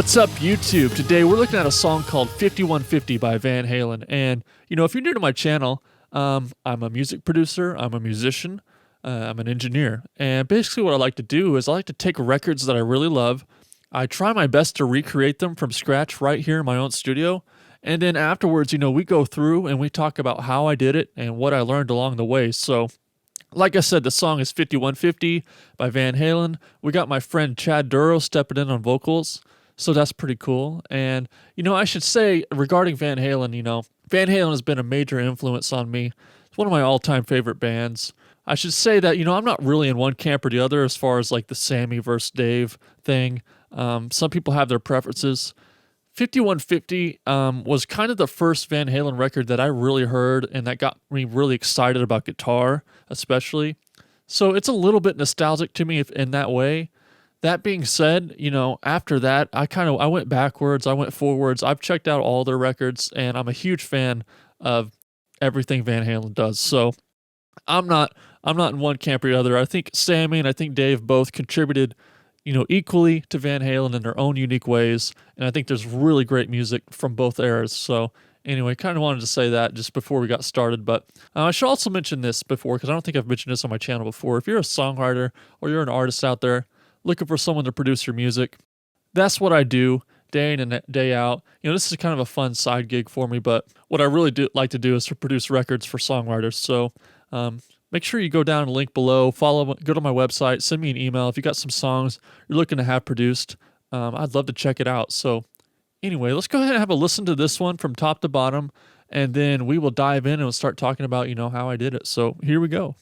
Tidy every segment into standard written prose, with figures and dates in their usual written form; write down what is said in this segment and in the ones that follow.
What's up, YouTube? Today we're looking at a song called 5150 by Van Halen. And, if you're new to my channel, I'm a music producer, I'm a musician, I'm an engineer. And basically what I like to do is I like to take records that I really love. I try my best to recreate them from scratch right here in my own studio. And then afterwards, we go through and we talk about how I did it and what I learned along the way. So, like I said, the song is 5150 by Van Halen. We got my friend Chad Duro stepping in on vocals. So that's pretty cool. And, I should say regarding Van Halen, Van Halen has been a major influence on me. It's one of my all-time favorite bands. I should say that, I'm not really in one camp or the other as far as like the Sammy versus Dave thing. Some people have their preferences. 5150 was kind of the first Van Halen record that I really heard and that got me really excited about guitar, especially. So it's a little bit nostalgic to me in that way. That being said, after that, I went backwards, I went forwards. I've checked out all their records, and I'm a huge fan of everything Van Halen does. So I'm not in one camp or the other. I think Sammy and I think Dave both contributed, equally to Van Halen in their own unique ways, and I think there's really great music from both eras. So anyway, kind of wanted to say that just before we got started, but I should also mention this before because I don't think I've mentioned this on my channel before. If you're a songwriter or you're an artist out there looking for someone to produce your music, that's what I do day in and day out. This is kind of a fun side gig for me, but what I really do like to do is to produce records for songwriters. So make sure you go down the link below, go to my website, send me an email. If you got some songs you're looking to have produced, I'd love to check it out. So anyway, let's go ahead and have a listen to this one from top to bottom, and then we will dive in and we'll start talking about, how I did it. So here we go.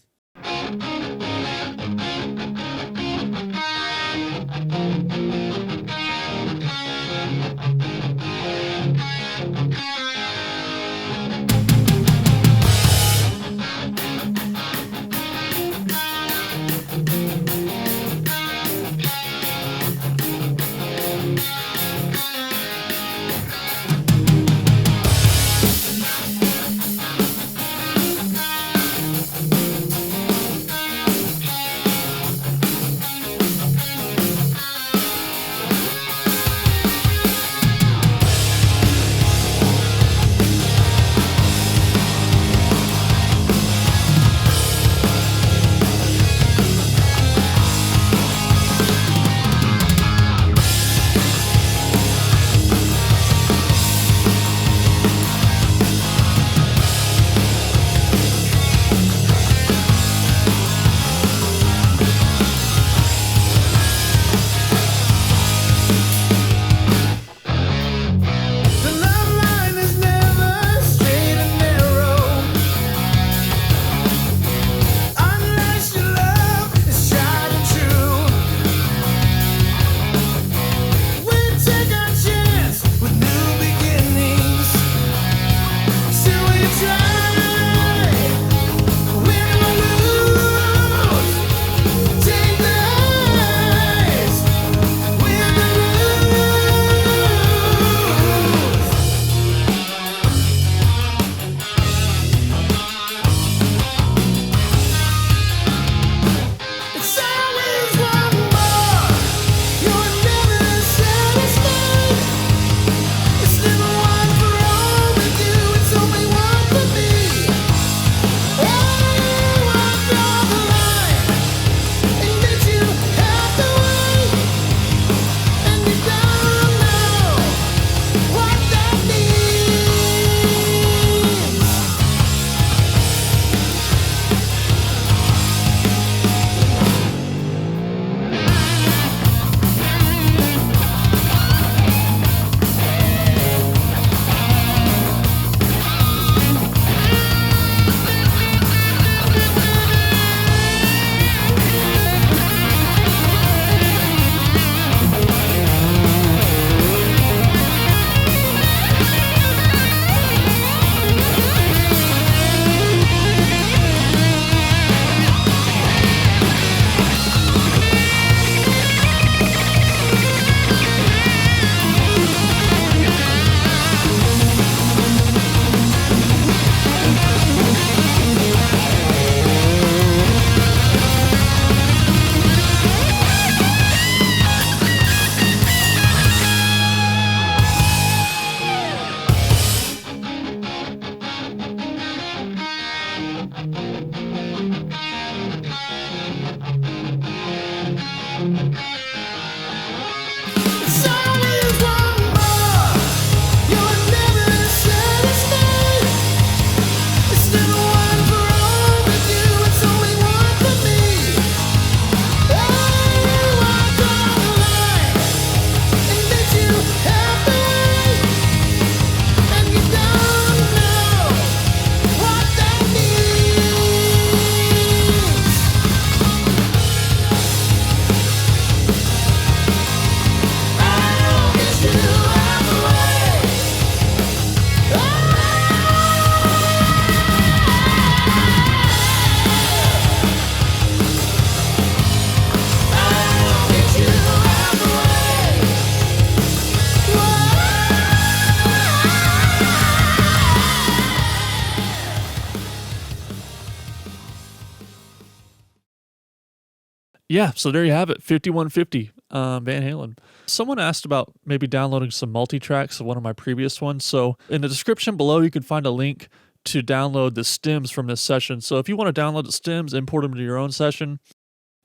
Yeah, so there you have it, 5150, Van Halen. Someone asked about maybe downloading some multi-tracks of one of my previous ones. So in the description below, you can find a link to download the stems from this session. So if you want to download the stems, import them to your own session,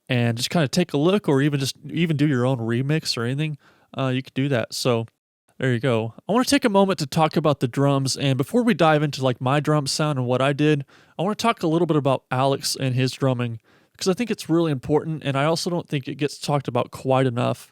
and just kind of take a look, or even do your own remix or anything, you could do that. So there you go. I want to take a moment to talk about the drums, and before we dive into like my drum sound and what I did, I want to talk a little bit about Alex and his drumming because I think it's really important, and I also don't think it gets talked about quite enough.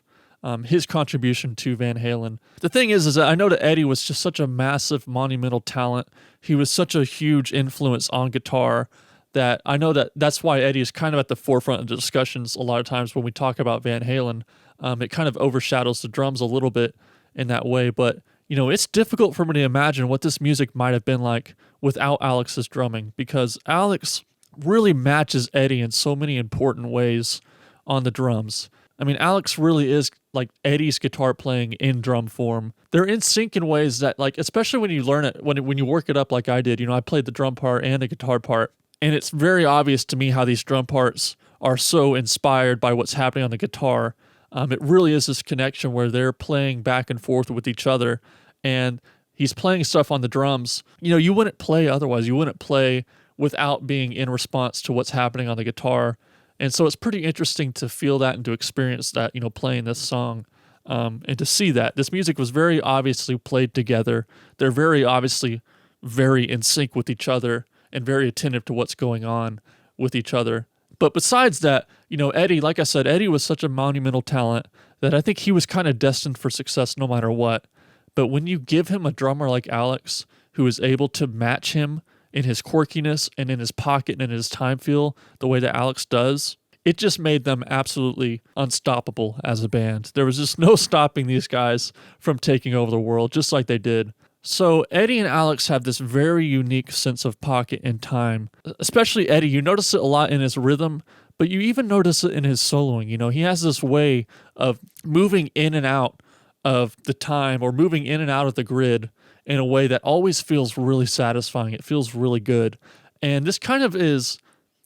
His contribution to Van Halen. The thing is that I know that Eddie was just such a massive, monumental talent. He was such a huge influence on guitar that I know that that's why Eddie is kind of at the forefront of the discussions a lot of times when we talk about Van Halen. It kind of overshadows the drums a little bit in that way, but it's difficult for me to imagine what this music might have been like without Alex's drumming, because Alex really matches Eddie in so many important ways on the drums. I mean, Alex really is like Eddie's guitar playing in drum form. They're in sync in ways that, like, especially when you learn it, when you work it up like I did. I played the drum part and the guitar part, and it's very obvious to me how these drum parts are so inspired by what's happening on the guitar. It really is this connection where they're playing back and forth with each other, and he's playing stuff on the drums. You wouldn't play otherwise. You wouldn't play without being in response to what's happening on the guitar. And so it's pretty interesting to feel that and to experience that, playing this song, and to see that. This music was very obviously played together. They're very obviously very in sync with each other and very attentive to what's going on with each other. But besides that, Eddie, like I said, Eddie was such a monumental talent that I think he was kind of destined for success no matter what. But when you give him a drummer like Alex, who is able to match him in his quirkiness and in his pocket and in his time feel the way that Alex does, it just made them absolutely unstoppable as a band. There was just no stopping these guys from taking over the world, just like they did. So Eddie and Alex have this very unique sense of pocket and time. Especially Eddie, you notice it a lot in his rhythm, but you even notice it in his soloing. He has this way of moving in and out of the time, or moving in and out of the grid in a way that always feels really satisfying. It feels really good. And this kind of is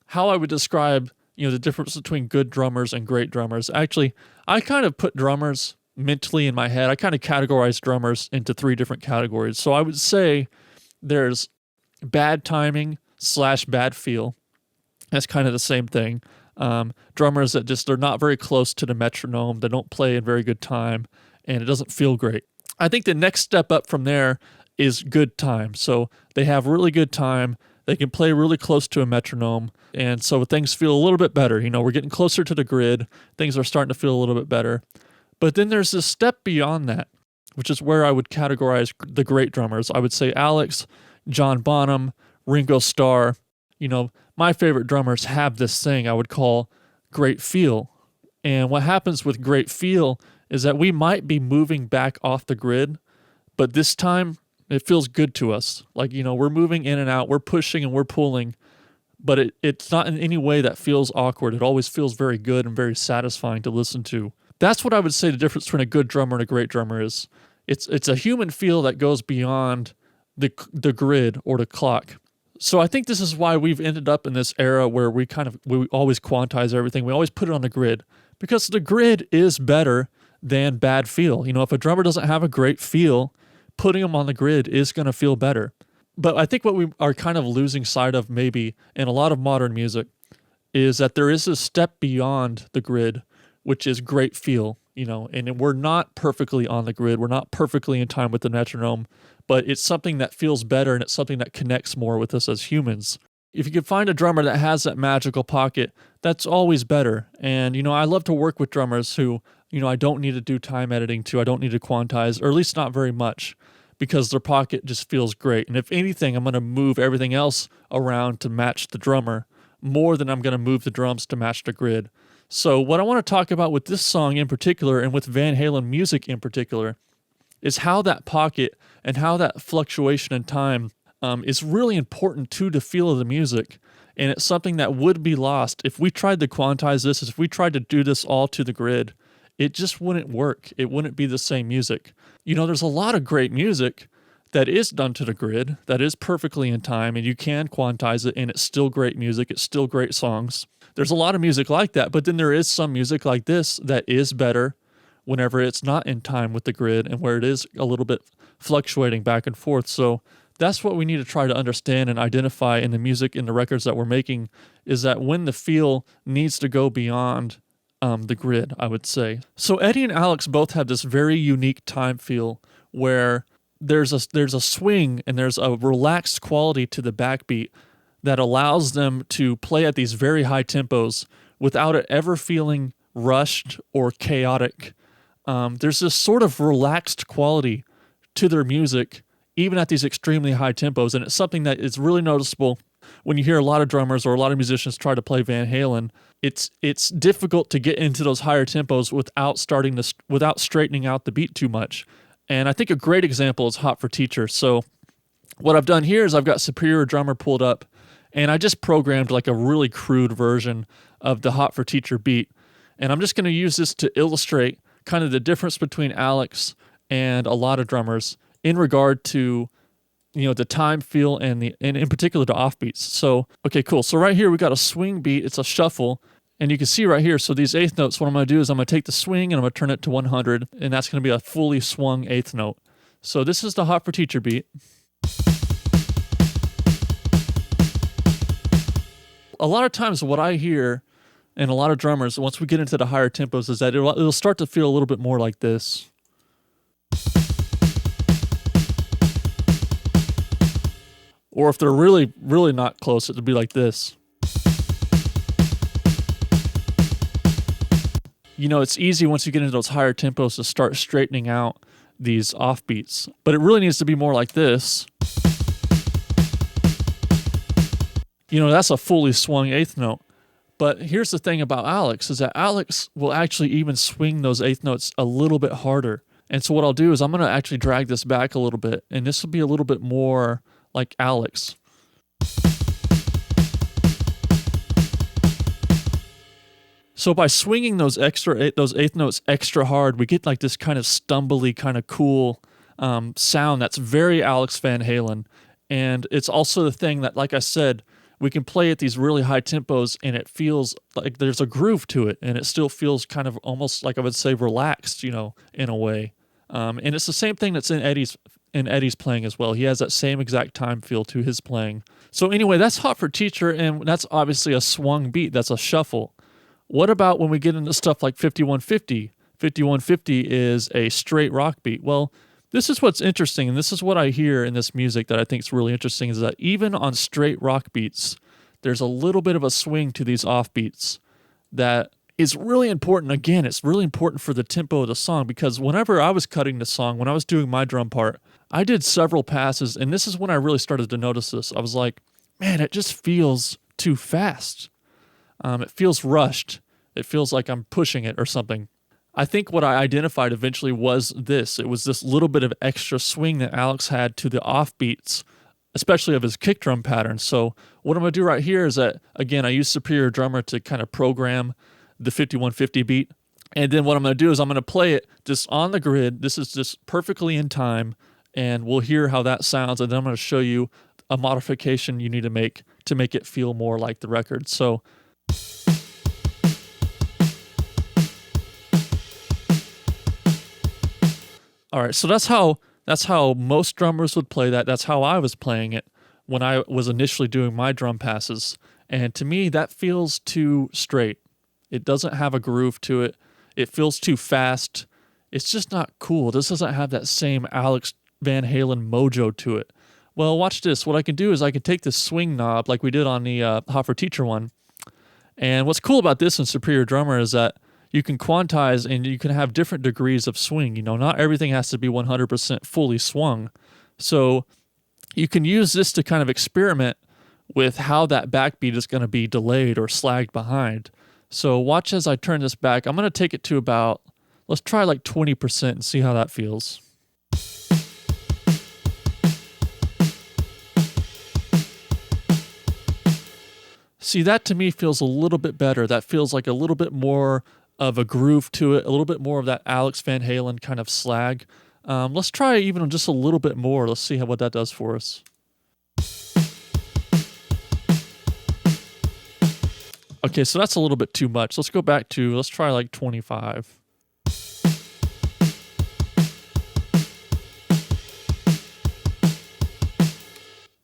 how I would describe, the difference between good drummers and great drummers. Actually, I kind of put drummers mentally in my head. I kind of categorize drummers into 3 different categories. So I would say there's bad timing / bad feel. That's kind of the same thing. Drummers that they're not very close to the metronome. They don't play in very good time, and it doesn't feel great. I think the next step up from there is good time. So they have really good time. They can play really close to a metronome, and so things feel a little bit better. We're getting closer to the grid. Things are starting to feel a little bit better. But then there's this step beyond that, which is where I would categorize the great drummers. I would say Alex, John Bonham, Ringo Starr. My favorite drummers have this thing I would call great feel. And what happens with great feel is that we might be moving back off the grid, but this time it feels good to us. Like, we're moving in and out, we're pushing and we're pulling, but it's not in any way that feels awkward. It always feels very good and very satisfying to listen to. That's what I would say the difference between a good drummer and a great drummer is. It's a human feel that goes beyond the grid or the clock. So I think this is why we've ended up in this era where we always quantize everything. We always put it on the grid, because the grid is better than bad feel. If a drummer doesn't have a great feel, putting them on the grid is going to feel better. But I think what we are kind of losing sight of maybe in a lot of modern music is that there is a step beyond the grid, which is great feel, and we're not perfectly on the grid. We're not perfectly in time with the metronome, but it's something that feels better, and it's something that connects more with us as humans. If you can find a drummer that has that magical pocket, that's always better. And, I love to work with drummers who, I don't need to do time editing to, I don't need to quantize, or at least not very much, because their pocket just feels great. And if anything, I'm going to move everything else around to match the drummer more than I'm going to move the drums to match the grid. So what I want to talk about with this song in particular, and with Van Halen music in particular, is how that pocket and how that fluctuation in time is really important to the feel of the music. And it's something that would be lost if we tried to quantize this, if we tried to do this all to the grid. It just wouldn't work. It wouldn't be the same music. There's a lot of great music that is done to the grid, that is perfectly in time, and you can quantize it, and it's still great music. It's still great songs. there's a lot of music like that, but then there is some music like this that is better whenever it's not in time with the grid and where it is a little bit fluctuating back and forth. So that's what we need to try to understand and identify in the music, in the records that we're making, is that when the feel needs to go beyond the grid, I would say. So Eddie and Alex both have this very unique time feel where there's a swing and there's a relaxed quality to the backbeat that allows them to play at these very high tempos without it ever feeling rushed or chaotic. There's this sort of relaxed quality to their music, even at these extremely high tempos, and it's something that is really noticeable when you hear a lot of drummers or a lot of musicians try to play Van Halen. It's difficult to get into those higher tempos without straightening out the beat too much. And I think a great example is Hot for Teacher. So what I've done here is I've got Superior Drummer pulled up, and I just programmed like a really crude version of the Hot for Teacher beat. And I'm just going to use this to illustrate kind of the difference between Alex and a lot of drummers in regard to, the time feel and in particular the offbeats. So, okay, cool. So right here we got a swing beat. It's a shuffle. And you can see right here, so these eighth notes, what I'm going to do is I'm going to take the swing and I'm going to turn it to 100, and that's going to be a fully swung eighth note. So this is the Hot for Teacher beat. A lot of times what I hear, and a lot of drummers, once we get into the higher tempos, is that it'll start to feel a little bit more like this. Or if they're really, really not close, it'll be like this. It's easy once you get into those higher tempos to start straightening out these offbeats. But it really needs to be more like this. That's a fully swung eighth note. But here's the thing about Alex, is that Alex will actually even swing those eighth notes a little bit harder. And so what I'll do is I'm going to actually drag this back a little bit, and this will be a little bit more like Alex. So by swinging those eighth notes extra hard, we get like this kind of stumbly, kind of cool sound that's very Alex Van Halen. And it's also the thing that, like I said, we can play at these really high tempos and it feels like there's a groove to it, and it still feels kind of almost like I would say relaxed, in a way. And it's the same thing that's in Eddie's playing as well. He has that same exact time feel to his playing. So anyway, that's Hot for Teacher, and that's obviously a swung beat. That's a shuffle. What about when we get into stuff like 5150? 5150 is a straight rock beat. Well, this is what's interesting, and this is what I hear in this music that I think is really interesting, is that even on straight rock beats, there's a little bit of a swing to these offbeats that is really important. Again, it's really important for the tempo of the song, because whenever I was cutting the song, when I was doing my drum part, I did several passes, and this is when I really started to notice this. I was like, man, it just feels too fast. It feels rushed. It feels like I'm pushing it or something. I think what I identified eventually was this. It was this little bit of extra swing that Alex had to the offbeats, especially of his kick drum pattern. So what I'm going to do right here is that, again, I use Superior Drummer to kind of program the 5150 beat. And then what I'm going to do is I'm going to play it just on the grid. This is just perfectly in time, and we'll hear how that sounds. And then I'm going to show you a modification you need to make it feel more like the record. So all right, so that's how most drummers would play that. That's how I was playing it when I was initially doing my drum passes. And to me, that feels too straight. It doesn't have a groove to it. It feels too fast. It's just not cool. This doesn't have that same Alex Van Halen mojo to it. Well, watch this. What I can do is I can take this swing knob like we did on the Hot for Teacher one. And what's cool about this in Superior Drummer is that you can quantize and you can have different degrees of swing. Not everything has to be 100% fully swung. So you can use this to kind of experiment with how that backbeat is going to be delayed or slagged behind. So watch as I turn this back. I'm going to take it to about, let's try like 20% and see how that feels. See, that to me feels a little bit better. That feels like a little bit more of a groove to it, a little bit more of that Alex Van Halen kind of slag. Let's try even just a little bit more. Let's see what that does for us. Okay, so that's a little bit too much. Let's try like 25.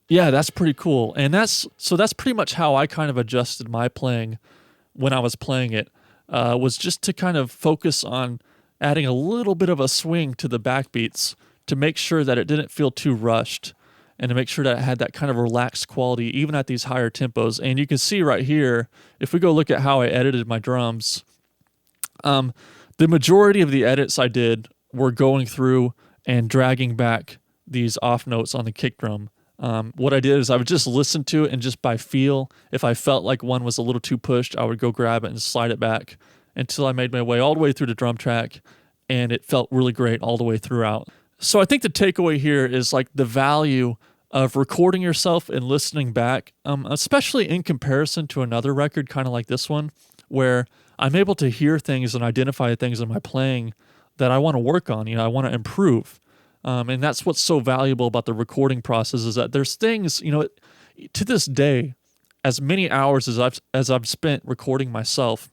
Yeah, that's pretty cool. And that's pretty much how I kind of adjusted my playing when I was playing it, was just to kind of focus on adding a little bit of a swing to the backbeats to make sure that it didn't feel too rushed and to make sure that it had that kind of relaxed quality even at these higher tempos. And you can see right here, if we go look at how I edited my drums, the majority of the edits I did were going through and dragging back these off notes on the kick drum. What I did is I would just listen to it and just by feel, if I felt like one was a little too pushed, I would go grab it and slide it back until I made my way all the way through the drum track and it felt really great all the way throughout. So I think the takeaway here is like the value of recording yourself and listening back, especially in comparison to another record kind of like this one, where I'm able to hear things and identify things in my playing that I want to work on, I want to improve. And that's what's so valuable about the recording process is that there's things, to this day, as many hours as I've spent recording myself,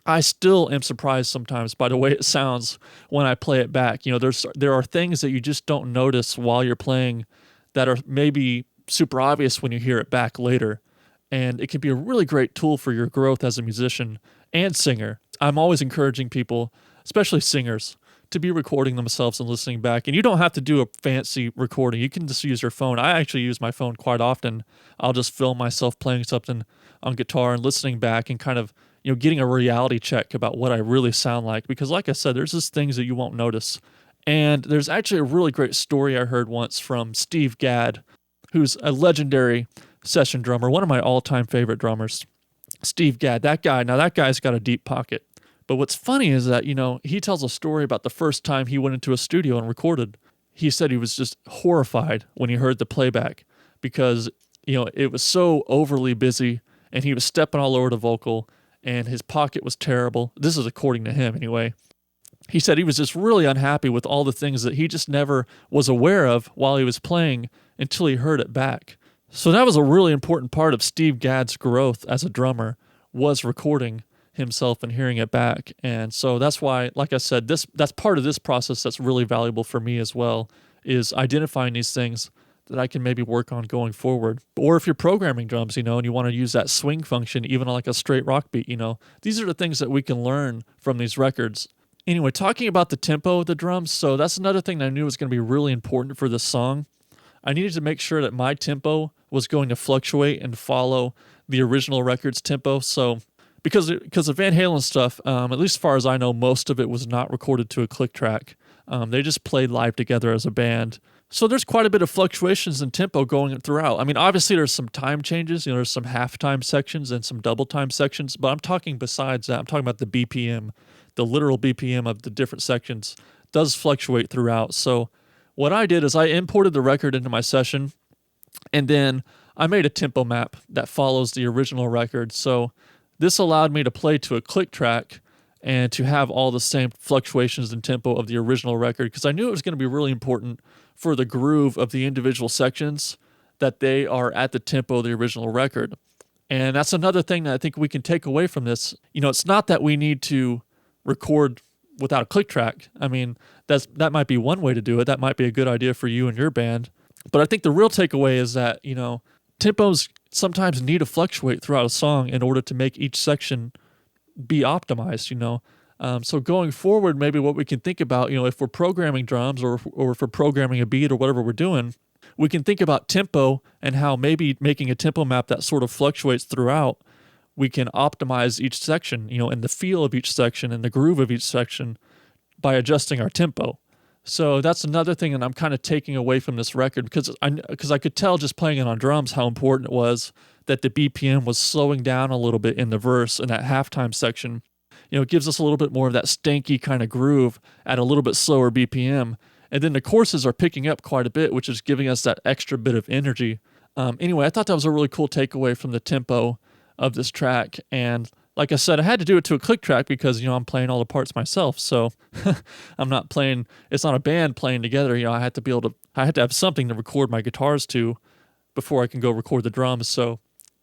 I still am surprised sometimes by the way it sounds when I play it back. There are things that you just don't notice while you're playing that are maybe super obvious when you hear it back later. And it can be a really great tool for your growth as a musician and singer. I'm always encouraging people, especially singers, to be recording themselves and listening back. And you don't have to do a fancy recording. You can just use your phone. I actually use my phone quite often. I'll just film myself playing something on guitar and listening back and kind of, getting a reality check about what I really sound like. Because like I said, there's just things that you won't notice. And there's actually a really great story I heard once from Steve Gadd, who's a legendary session drummer, one of my all-time favorite drummers. Steve Gadd, that guy's got a deep pocket. But what's funny is that, he tells a story about the first time he went into a studio and recorded. He said he was just horrified when he heard the playback because, it was so overly busy and he was stepping all over the vocal and his pocket was terrible. This is according to him anyway. He said he was just really unhappy with all the things that he just never was aware of while he was playing until he heard it back. So that was a really important part of Steve Gadd's growth as a drummer, was recording himself and hearing it back. And so that's why, like I said, that's part of this process that's really valuable for me as well, is identifying these things that I can maybe work on going forward. Or if you're programming drums, and you want to use that swing function, even like a straight rock beat, these are the things that we can learn from these records. Anyway, talking about the tempo of the drums, so that's another thing that I knew was going to be really important for this song. I needed to make sure that my tempo was going to fluctuate and follow the original record's tempo. So because of Van Halen stuff, at least as far as I know, most of it was not recorded to a click track. They just played live together as a band. So there's quite a bit of fluctuations in tempo going throughout. I mean, obviously there's some time changes. There's some half-time sections and some double-time sections. But I'm talking besides that. I'm talking about the BPM, the literal BPM of the different sections does fluctuate throughout. So what I did is I imported the record into my session, and then I made a tempo map that follows the original record. So this allowed me to play to a click track and to have all the same fluctuations in tempo of the original record, because I knew it was going to be really important for the groove of the individual sections that they are at the tempo of the original record. And that's another thing that I think we can take away from this. It's not that we need to record without a click track. I mean, that might be one way to do it. That might be a good idea for you and your band. But I think the real takeaway is that, tempos sometimes need to fluctuate throughout a song in order to make each section be optimized, So going forward, maybe what we can think about, if we're programming drums or if we're programming a beat or whatever we're doing, we can think about tempo and how maybe making a tempo map that sort of fluctuates throughout, we can optimize each section, and the feel of each section and the groove of each section by adjusting our tempo. So that's another thing that I'm kind of taking away from this record, because I could tell just playing it on drums how important it was that the BPM was slowing down a little bit in the verse in that halftime section. It gives us a little bit more of that stanky kind of groove at a little bit slower BPM. And then the choruses are picking up quite a bit, which is giving us that extra bit of energy. Anyway, I thought that was a really cool takeaway from the tempo of this track. And like I said, I had to do it to a click track because, I'm playing all the parts myself. So I'm not playing, it's not a band playing together. I had to have something to record my guitars to before I can go record the drums. So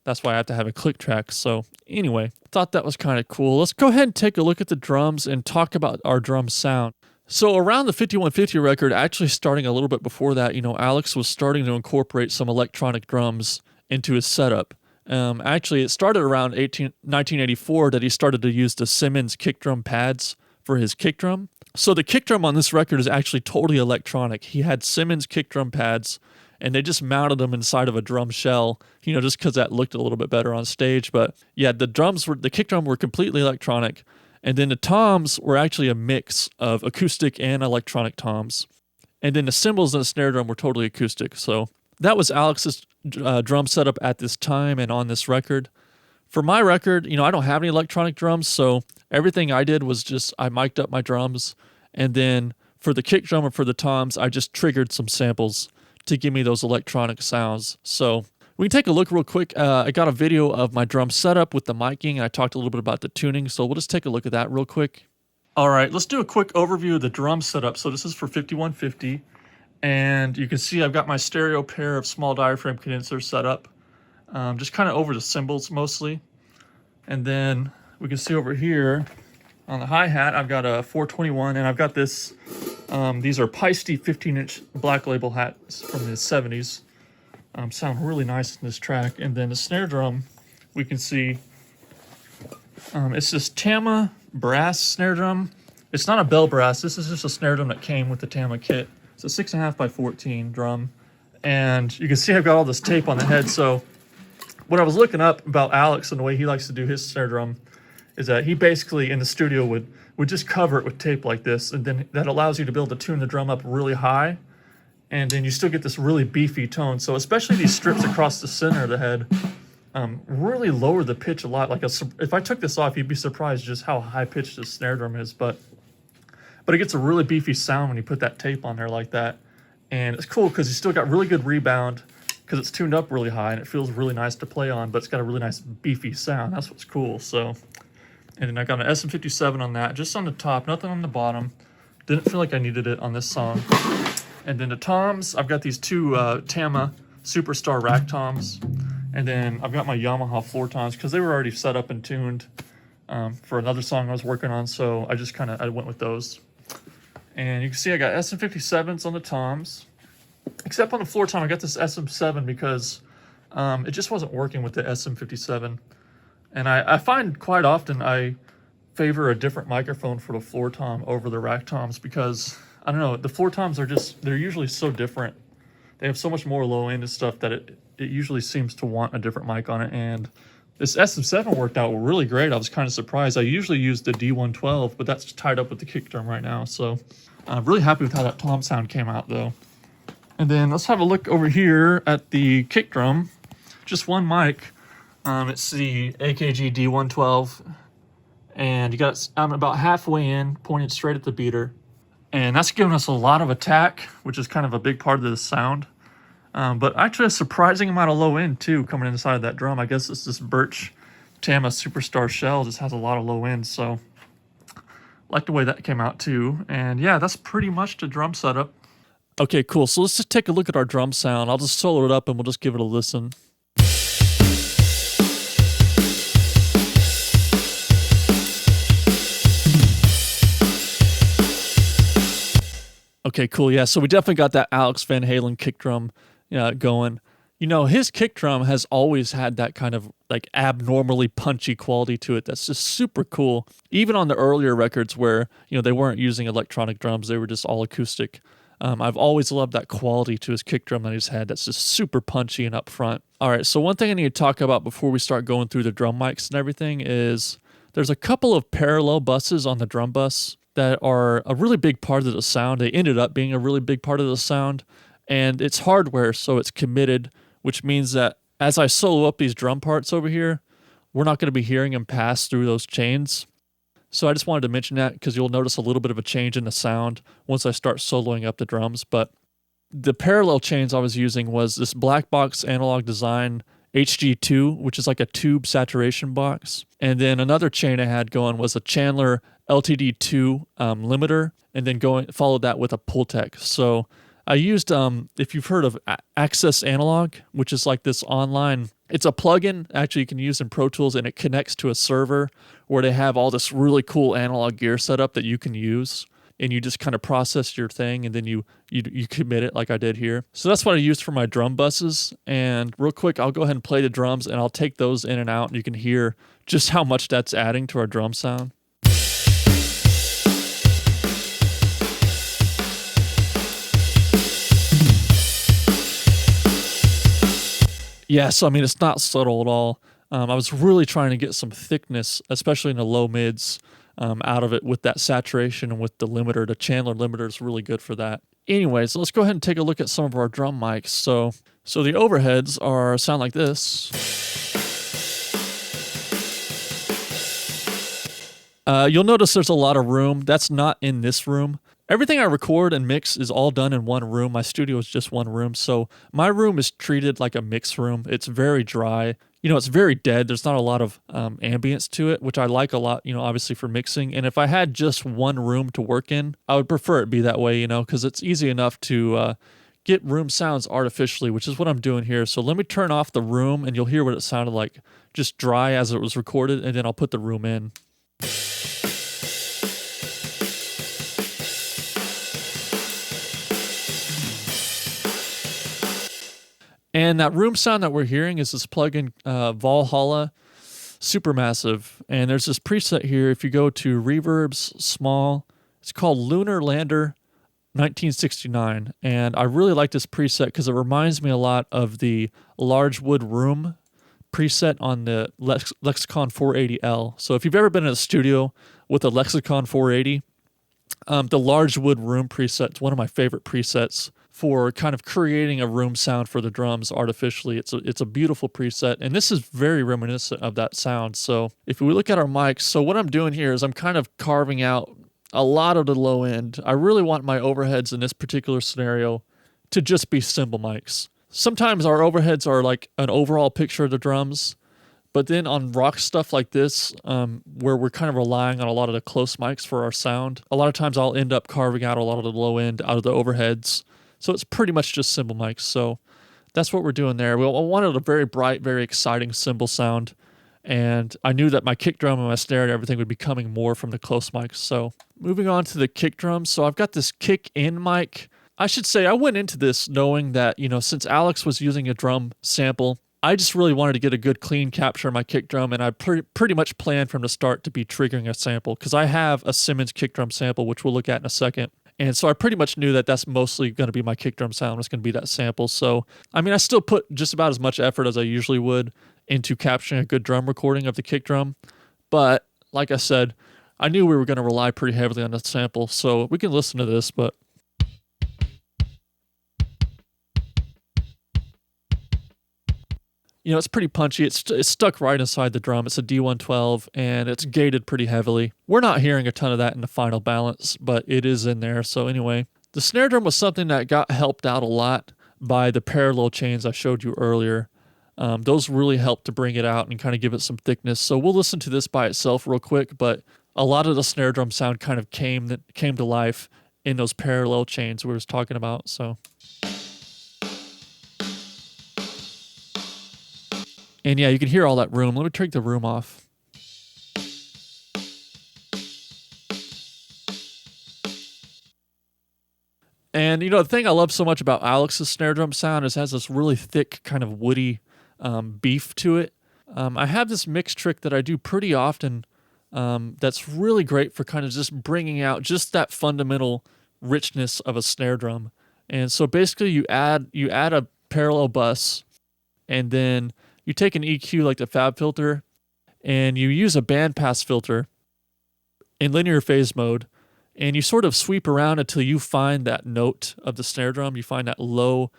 That's why I have to have a click track. So anyway, thought that was kind of cool. Let's go ahead and take a look at the drums and talk about our drum sound. So around the 5150 record, actually starting a little bit before that, Alex was starting to incorporate some electronic drums into his setup. Actually, it started around 1984 that he started to use the Simmons kick drum pads for his kick drum. So the kick drum on this record is actually totally electronic. He had Simmons kick drum pads, and they just mounted them inside of a drum shell, just because that looked a little bit better on stage. But yeah, the kick drum were completely electronic. And then the toms were actually a mix of acoustic and electronic toms. And then the cymbals and the snare drum were totally acoustic. So that was Alex's drum setup at this time and on this record. For my record, I don't have any electronic drums, so everything I did was just I mic'd up my drums, and then for the kick drum and for the toms, I just triggered some samples to give me those electronic sounds. So we can take a look real quick. I got a video of my drum setup with the miking, and I talked a little bit about the tuning, so we'll just take a look at that real quick. All right, let's do a quick overview of the drum setup. So this is for 5150, and you can see I've got my stereo pair of small diaphragm condensers set up. Just kind of over the cymbals mostly. And then we can see over here on the hi-hat, I've got a 421, and I've got this, these are Peisty 15-inch black label hats from the 70s. Sound really nice in this track. And then the snare drum, we can see, it's this Tama brass snare drum. It's not a bell brass, this is just a snare drum that came with the Tama kit. It's a 6.5 by 14 drum. And you can see I've got all this tape on the head, so what I was looking up about Alex and the way he likes to do his snare drum is that he basically in the studio would just cover it with tape like this, and then that allows you to be able to tune the drum up really high, and then you still get this really beefy tone. So especially these strips across the center of the head really lower the pitch a lot. If I took this off, you'd be surprised just how high pitched this snare drum is, but it gets a really beefy sound when you put that tape on there like that. And it's cool because you still got really good rebound, because it's tuned up really high and it feels really nice to play on, but it's got a really nice beefy sound. That's what's cool. So, and then I got an SM57 on that, just on the top, nothing on the bottom. Didn't feel like I needed it on this song. And then the toms, I've got these two Tama Superstar rack toms, and then I've got my Yamaha floor toms because they were already set up and tuned for another song I was working on, so I went with those. And you can see I got SM57s on the toms. Except on the floor tom, I got this SM7 because it just wasn't working with the SM57. And I find quite often I favor a different microphone for the floor tom over the rack toms because, I don't know, the floor toms they're usually so different. They have so much more low end and stuff that it usually seems to want a different mic on it. And this SM7 worked out really great. I was kind of surprised. I usually use the D112, but that's tied up with the kick drum right now. So I'm really happy with how that tom sound came out though. And then let's have a look over here at the kick drum. Just one mic. It's the AKG D112. And I'm about halfway in, pointed straight at the beater. And that's giving us a lot of attack, which is kind of a big part of the sound. But actually a surprising amount of low end too coming inside of that drum. I guess it's this Birch Tama Superstar shell just has a lot of low end. So I like the way that came out too. And yeah, that's pretty much the drum setup. Okay, cool. So let's just take a look at our drum sound. I'll just solo it up and we'll just give it a listen. Okay, cool. Yeah, so we definitely got that Alex Van Halen kick drum going. His kick drum has always had that kind of like abnormally punchy quality to it. That's just super cool. Even on the earlier records where, they weren't using electronic drums, they were just all acoustic. I've always loved that quality to his kick drum that he's had. That's just super punchy and upfront. All right, so one thing I need to talk about before we start going through the drum mics and everything is there's a couple of parallel buses on the drum bus that are a really big part of the sound. They ended up being a really big part of the sound, and it's hardware, so it's committed, which means that as I solo up these drum parts over here, we're not going to be hearing them pass through those chains. So I just wanted to mention that because you'll notice a little bit of a change in the sound once I start soloing up the drums. But the parallel chains I was using was this Black Box Analog Design HG2, which is like a tube saturation box. And then another chain I had going was a Chandler LTD2 limiter, and then followed that with a Pultec. So I used, if you've heard of Access Analog, which is like this online, it's a plugin actually you can use in Pro Tools, and it connects to a server where they have all this really cool analog gear set up that you can use. And you just kind of process your thing, and then you commit it like I did here. So that's what I used for my drum buses. And real quick, I'll go ahead and play the drums, and I'll take those in and out, and you can hear just how much that's adding to our drum sound. Yeah, so I mean, it's not subtle at all. I was really trying to get some thickness, especially in the low mids, out of it with that saturation and with the limiter. The Chandler limiter is really good for that. Anyways, let's go ahead and take a look at some of our drum mics. So the overheads sound like this. You'll notice there's a lot of room. That's not in this room. Everything I record and mix is all done in one room. My studio is just one room. So my room is treated like a mix room. It's very dry. It's very dead. There's not a lot of ambience to it, which I like a lot, obviously for mixing. And if I had just one room to work in, I would prefer it be that way, because it's easy enough to get room sounds artificially, which is what I'm doing here. So let me turn off the room, and you'll hear what it sounded like, just dry as it was recorded, and then I'll put the room in. And that room sound that we're hearing is this plugin, Valhalla Supermassive. And there's this preset here. If you go to Reverbs, Small, it's called Lunar Lander 1969. And I really like this preset because it reminds me a lot of the Large Wood Room preset on the Lexicon 480L. So if you've ever been in a studio with a Lexicon 480, the Large Wood Room preset is one of my favorite presets for kind of creating a room sound for the drums artificially. It's a beautiful preset, and this is very reminiscent of that sound. So if we look at our mics, so what I'm doing here is I'm kind of carving out a lot of the low end. I really want my overheads in this particular scenario to just be cymbal mics. Sometimes our overheads are like an overall picture of the drums, but then on rock stuff like this, where we're kind of relying on a lot of the close mics for our sound, a lot of times I'll end up carving out a lot of the low end out of the overheads. So it's pretty much just cymbal mics. So that's what we're doing there. I wanted a very bright, very exciting cymbal sound. And I knew that my kick drum and my snare and everything would be coming more from the close mics. So moving on to the kick drum. So I've got this kick in mic. I should say I went into this knowing that, since Alex was using a drum sample, I just really wanted to get a good clean capture of my kick drum. And I pretty much planned from the start to be triggering a sample because I have a Simmons kick drum sample, which we'll look at in a second. And so I pretty much knew that that's mostly going to be my kick drum sound. It's going to be that sample. So, I mean, I still put just about as much effort as I usually would into capturing a good drum recording of the kick drum. But like I said, I knew we were going to rely pretty heavily on the sample. So we can listen to this, but it's pretty punchy. It's stuck right inside the drum. It's a D112, and it's gated pretty heavily. We're not hearing a ton of that in the final balance, but it is in there. So anyway, the snare drum was something that got helped out a lot by the parallel chains I showed you earlier. Those really helped to bring it out and kind of give it some thickness. So we'll listen to this by itself real quick, but a lot of the snare drum sound kind of came to life in those parallel chains we were talking about. So. And yeah, you can hear all that room. Let me take the room off. And the thing I love so much about Alex's snare drum sound is it has this really thick kind of woody beef to it. I have this mix trick that I do pretty often that's really great for kind of just bringing out just that fundamental richness of a snare drum. And so basically you add a parallel bus, and then you take an EQ like the Fab filter, and you use a bandpass filter in linear phase mode, and you sort of sweep around until you find that note of the snare drum. You find that low,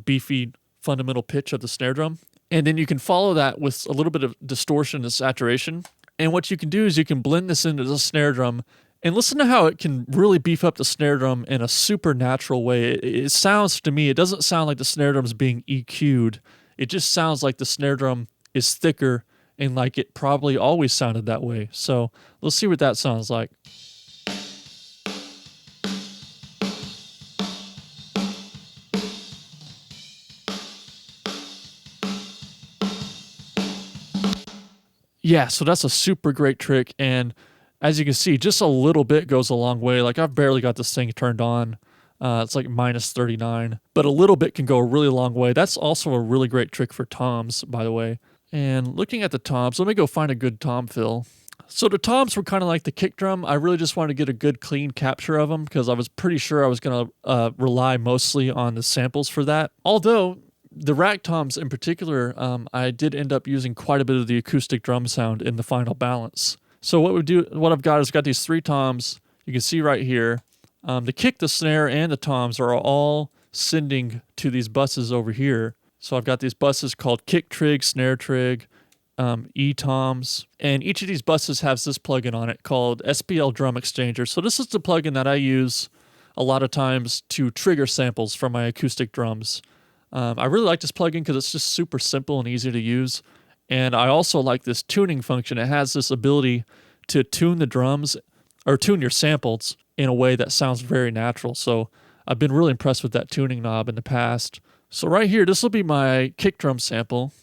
beefy fundamental pitch of the snare drum. And then you can follow that with a little bit of distortion and saturation. And what you can do is you can blend this into the snare drum and listen to how it can really beef up the snare drum in a supernatural way. It sounds to me, it doesn't sound like the snare drum is being EQ'd. It just sounds like the snare drum is thicker and like it probably always sounded that way. So let's see what that sounds like. Yeah, so that's a super great trick, and as you can see, just a little bit goes a long way. Like, I've barely got this thing turned on. It's like minus 39, but a little bit can go a really long way. That's also a really great trick for toms, by the way. And looking at the toms, let me go find a good tom fill. So the toms were kind of like the kick drum. I really just wanted to get a good clean capture of them because I was pretty sure I was going to rely mostly on the samples for that. Although the rack toms in particular, I did end up using quite a bit of the acoustic drum sound in the final balance. So what I've got is got these 3 toms. You can see right here. The kick, the snare, and the toms are all sending to these buses over here. So I've got these buses called kick trig, snare trig, E-toms, and each of these buses has this plugin on it called SPL Drum Exchanger. So this is the plugin that I use a lot of times to trigger samples from my acoustic drums. I really like this plugin because it's just super simple and easy to use. And I also like this tuning function. It has this ability to tune the drums or tune your samples in a way that sounds very natural. So I've been really impressed with that tuning knob in the past. So right here, this will be my kick drum sample.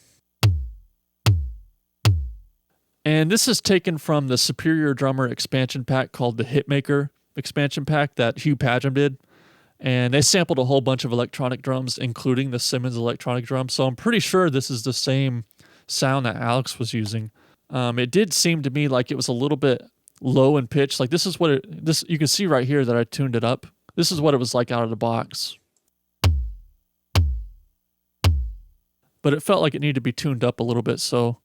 And this is taken from the Superior Drummer expansion pack called the Hitmaker expansion pack that Hugh Padgham did. And they sampled a whole bunch of electronic drums, including the Simmons electronic drum. So I'm pretty sure this is the same sound that Alex was using. It did seem to me like it was a little bit low in pitch. Like this is what you can see right here that I tuned it up. This is what it was like out of the box. But it felt like it needed to be tuned up a little bit. So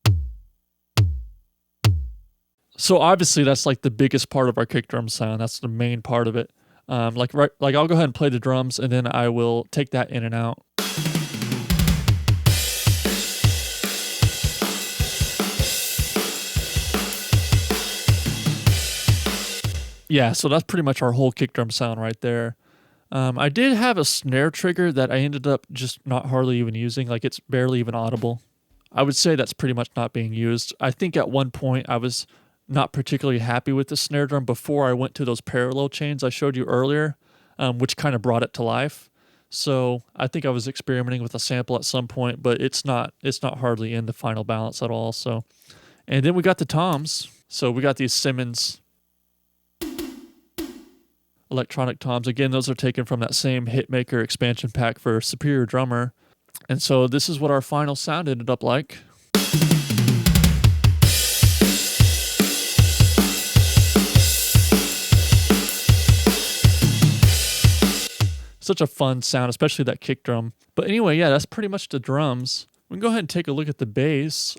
obviously that's like the biggest part of our kick drum sound. That's the main part of it. Like I'll go ahead and play the drums and then I will take that in and out. Yeah, so that's pretty much our whole kick drum sound right there. I did have a snare trigger that I ended up just not hardly even using. Like it's barely even audible. I would say that's pretty much not being used. I think at one point I was not particularly happy with the snare drum before I went to those parallel chains I showed you earlier, which kind of brought it to life. So I think I was experimenting with a sample at some point, but it's not hardly in the final balance at all. So, and then we got the toms. So we got these Simmons electronic toms. Again, those are taken from that same Hitmaker expansion pack for Superior Drummer. And so this is what our final sound ended up like. Such a fun sound, especially that kick drum. But anyway, yeah, that's pretty much the drums. We can go ahead and take a look at the bass.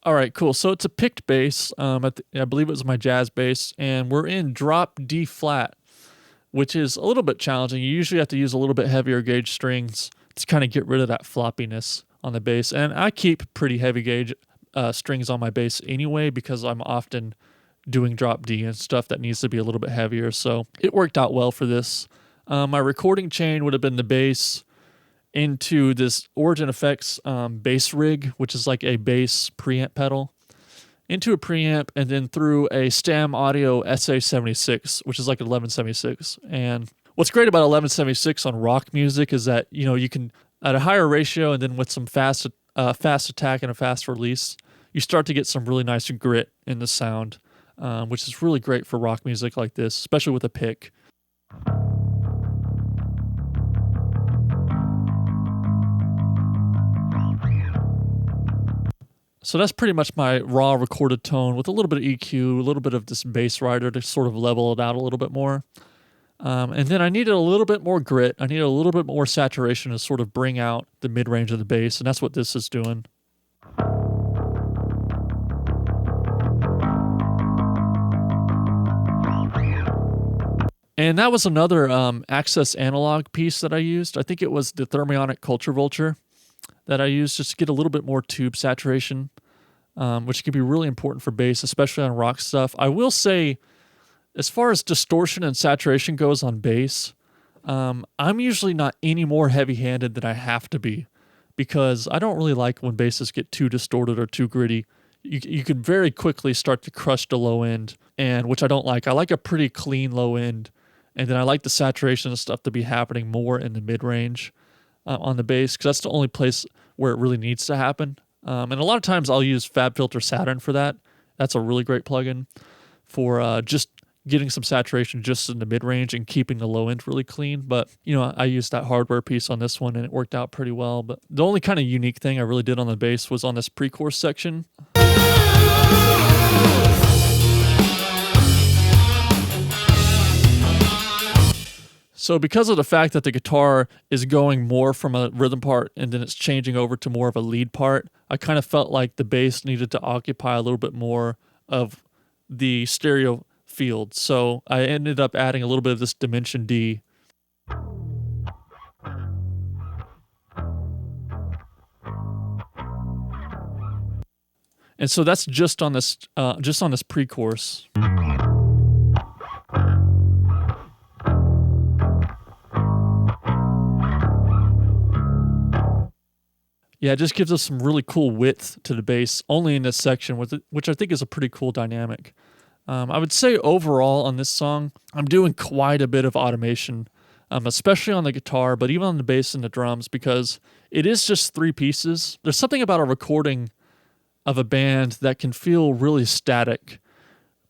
All right, cool. So it's a picked bass. I believe it was my jazz bass, and we're in drop D flat, which is a little bit challenging. You usually have to use a little bit heavier gauge strings to kind of get rid of that floppiness on the bass. And I keep pretty heavy gauge strings on my bass anyway because I'm often doing drop D and stuff that needs to be a little bit heavier. So it worked out well for this. My recording chain would have been the bass into this Origin Effects bass rig, which is like a bass preamp pedal, into a preamp, and then through a Stam Audio SA76, which is like 1176. And what's great about 1176 on rock music is that, you know, you can, at a higher ratio and then with some fast attack and a fast release, you start to get some really nice grit in the sound, which is really great for rock music like this, especially with a pick. So that's pretty much my raw recorded tone with a little bit of EQ, a little bit of this bass rider to sort of level it out a little bit more. And then I needed a little bit more grit. I needed a little bit more saturation to sort of bring out the mid-range of the bass, and that's what this is doing. And that was another Access Analog piece that I used. I think it was the Thermionic Culture Vulture that I used just to get a little bit more tube saturation, which can be really important for bass, especially on rock stuff. I will say, as far as distortion and saturation goes on bass, I'm usually not any more heavy-handed than I have to be because I don't really like when basses get too distorted or too gritty. you can very quickly start to crush the low end, and which I don't like. I like a pretty clean low end, and then I like the saturation and stuff to be happening more in the mid range on the bass, because that's the only place where it really needs to happen. And a lot of times I'll use FabFilter Saturn for that. That's a really great plugin for just getting some saturation just in the mid range and keeping the low end really clean. But I used that hardware piece on this one and it worked out pretty well. But the only kind of unique thing I really did on the bass was on this pre-chorus section. So because of the fact that the guitar is going more from a rhythm part and then it's changing over to more of a lead part, I kind of felt like the bass needed to occupy a little bit more of the stereo field. So I ended up adding a little bit of this Dimension D. And so that's just on this pre-chorus. Yeah, it just gives us some really cool width to the bass, only in this section, which I think is a pretty cool dynamic. I would say overall on this song, I'm doing quite a bit of automation, especially on the guitar, but even on the bass and the drums, because it is just 3 pieces. There's something about a recording of a band that can feel really static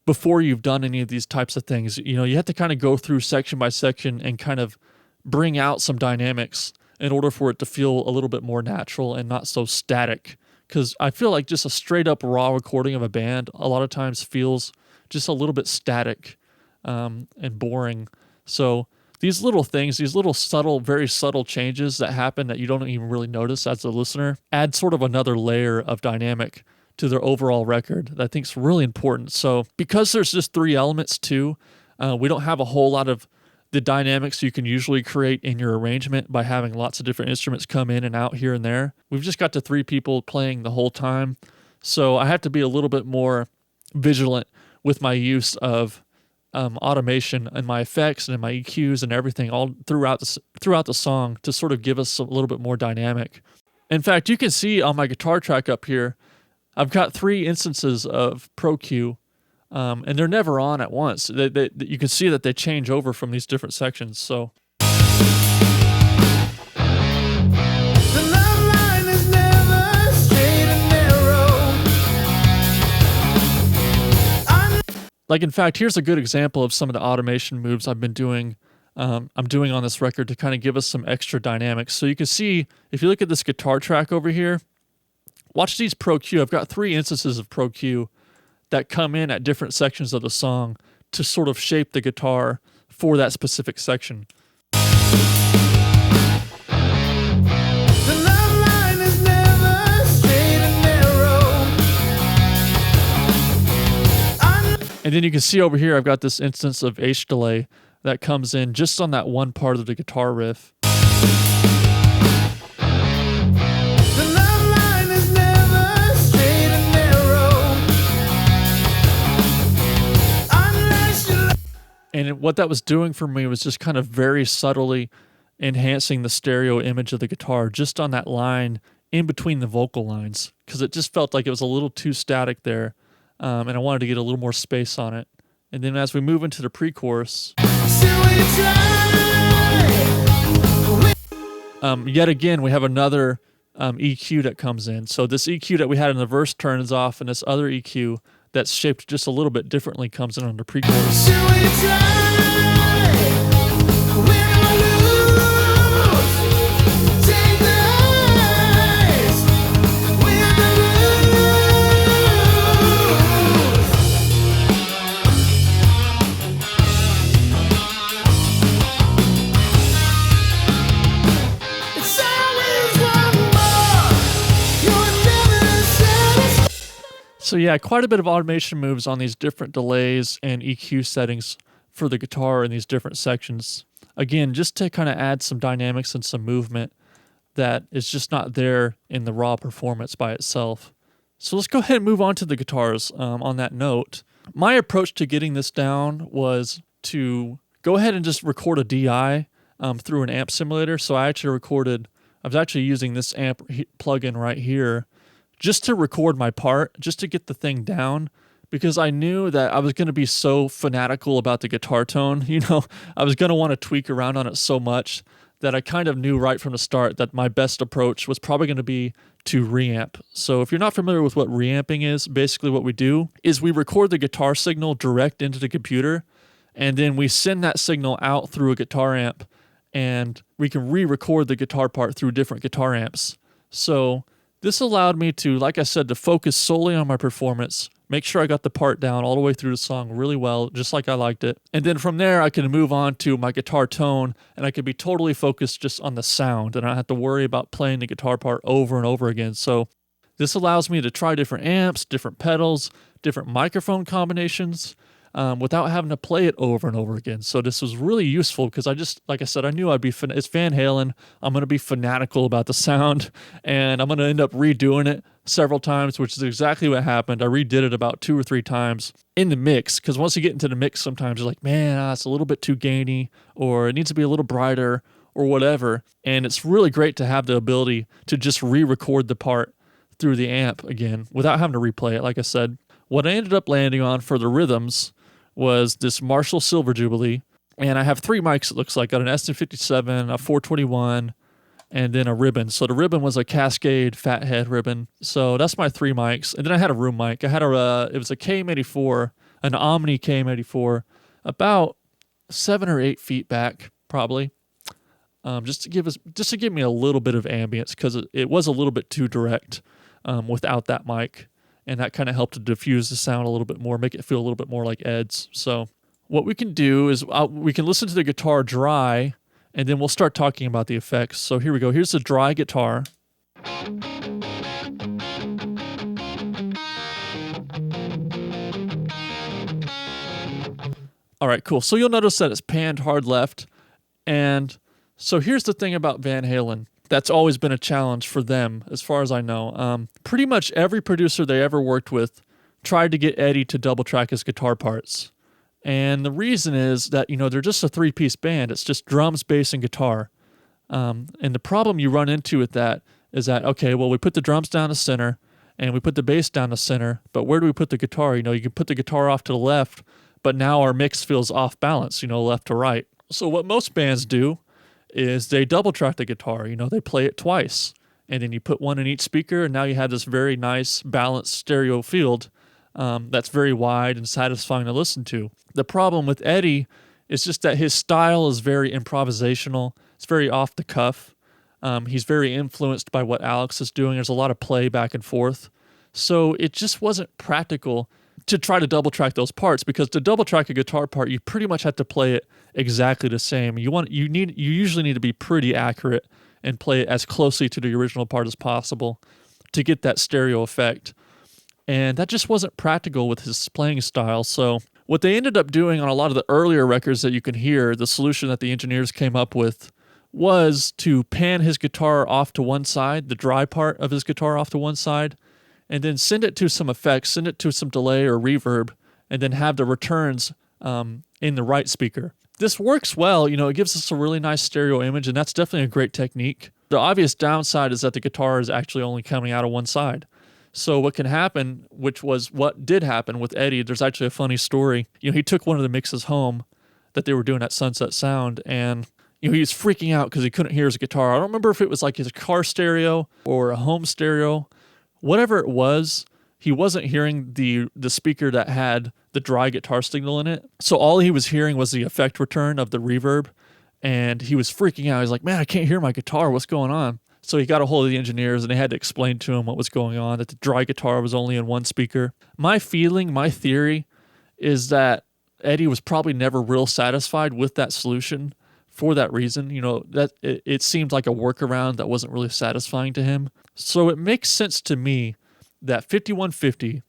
before you've done any of these types of things. You have to kind of go through section by section and kind of bring out some dynamics in order for it to feel a little bit more natural and not so static. Because I feel like just a straight up raw recording of a band a lot of times feels just a little bit static and boring. So these little things, these little subtle, very subtle changes that happen that you don't even really notice as a listener, add sort of another layer of dynamic to their overall record that I think is really important. So because there's just 3 elements too, we don't have a whole lot of the dynamics you can usually create in your arrangement by having lots of different instruments come in and out here and there. We've just got the 3 people playing the whole time. So I have to be a little bit more vigilant with my use of automation and my effects and my EQs and everything all throughout the song to sort of give us a little bit more dynamic. In fact, you can see on my guitar track up here, I've got 3 instances of Pro Q, and they're never on at once. You can see that they change over from these different sections. So. Like, in fact, here's a good example of some of the automation moves I've been doing. I'm doing on this record to kind of give us some extra dynamics. So you can see, if you look at this guitar track over here, watch these Pro Q. I've got 3 instances of Pro Q that come in at different sections of the song to sort of shape the guitar for that specific section. And then you can see over here, I've got this instance of H delay that comes in just on that one part of the guitar riff. And what that was doing for me was just kind of very subtly enhancing the stereo image of the guitar just on that line in between the vocal lines, because it just felt like it was a little too static there. And I wanted to get a little more space on it. And then as we move into the pre-chorus, yet again, we have another EQ that comes in. So this EQ that we had in the verse turns off, and this other EQ that's shaped just a little bit differently comes in on the pre-chorus. So yeah, quite a bit of automation moves on these different delays and EQ settings for the guitar in these different sections. Again, just to kind of add some dynamics and some movement that is just not there in the raw performance by itself. So let's go ahead and move on to the guitars on that note. My approach to getting this down was to go ahead and just record a DI through an amp simulator. So I was actually using this amp plugin right here just to record my part, just to get the thing down, because I knew that I was going to be so fanatical about the guitar tone. I was going to want to tweak around on it so much that I kind of knew right from the start that my best approach was probably going to be to reamp. So if you're not familiar with what reamping is, basically what we do is we record the guitar signal direct into the computer, and then we send that signal out through a guitar amp, and we can re-record the guitar part through different guitar amps. So this allowed me to, like I said, to focus solely on my performance, make sure I got the part down all the way through the song really well, just like I liked it. And then from there, I can move on to my guitar tone, and I can be totally focused just on the sound, and I don't have to worry about playing the guitar part over and over again. So this allows me to try different amps, different pedals, different microphone combinations, without having to play it over and over again. So this was really useful because like I said, I knew it's Van Halen. I'm going to be fanatical about the sound, and I'm going to end up redoing it several times, which is exactly what happened. I redid it about 2 or 3 times in the mix, because once you get into the mix, sometimes you're like, man, it's a little bit too gainy, or it needs to be a little brighter, or whatever. And it's really great to have the ability to just re-record the part through the amp again without having to replay it, like I said. What I ended up landing on for the rhythms was this Marshall Silver Jubilee, and I have 3 mics, it looks like. Got an SN57, a 421, and then a ribbon. So the ribbon was a Cascade Fathead ribbon. So that's my 3 mics. And then I had a room mic. I had it was a KM84, an Omni KM84, about 7 or 8 feet back, probably, just to give me a little bit of ambience, because it was a little bit too direct without that mic. And that kind of helped to diffuse the sound a little bit more, make it feel a little bit more like Ed's. So what we can do is we can listen to the guitar dry, and then we'll start talking about the effects. So here we go. Here's the dry guitar. All right, cool. So you'll notice that it's panned hard left. And so here's the thing about Van Halen. That's always been a challenge for them, as far as I know. Pretty much every producer they ever worked with tried to get Eddie to double track his guitar parts. And the reason is that, they're just a 3-piece band. It's just drums, bass, and guitar. And the problem you run into with that is that, okay, well, we put the drums down the center, and we put the bass down the center, but where do we put the guitar? You can put the guitar off to the left, but now our mix feels off balance, left to right. So what most bands do is they double track the guitar. They play it twice, and then you put one in each speaker, and now you have this very nice balanced stereo field that's very wide and satisfying to listen to. The problem with Eddie is just that his style is very improvisational. It's very off the cuff. He's very influenced by what Alex is doing. There's a lot of play back and forth. So it just wasn't practical to try to double track those parts, because to double track a guitar part, you pretty much have to play it exactly the same. You usually need to be pretty accurate and play it as closely to the original part as possible to get that stereo effect. And that just wasn't practical with his playing style. So what they ended up doing on a lot of the earlier records that you can hear, the solution that the engineers came up with, was to pan his guitar off to one side, the dry part of his guitar off to one side, and then send it to some effects, send it to some delay or reverb, and then have the returns in the right speaker. This works well. It gives us a really nice stereo image, and that's definitely a great technique. The obvious downside is that the guitar is actually only coming out of one side. So what can happen, which was what did happen with Eddie, there's actually a funny story. He took one of the mixes home that they were doing at Sunset Sound, and he was freaking out because he couldn't hear his guitar. I don't remember if it was like his car stereo or a home stereo. Whatever it was, he wasn't hearing the speaker that had the dry guitar signal in it. So all he was hearing was the effect return of the reverb, and he was freaking out. He was like, man, I can't hear my guitar. What's going on? So he got a hold of the engineers, and they had to explain to him what was going on, that the dry guitar was only in one speaker. My theory, is that Eddie was probably never real satisfied with that solution for that reason. That it seemed like a workaround that wasn't really satisfying to him. So it makes sense to me that 5150,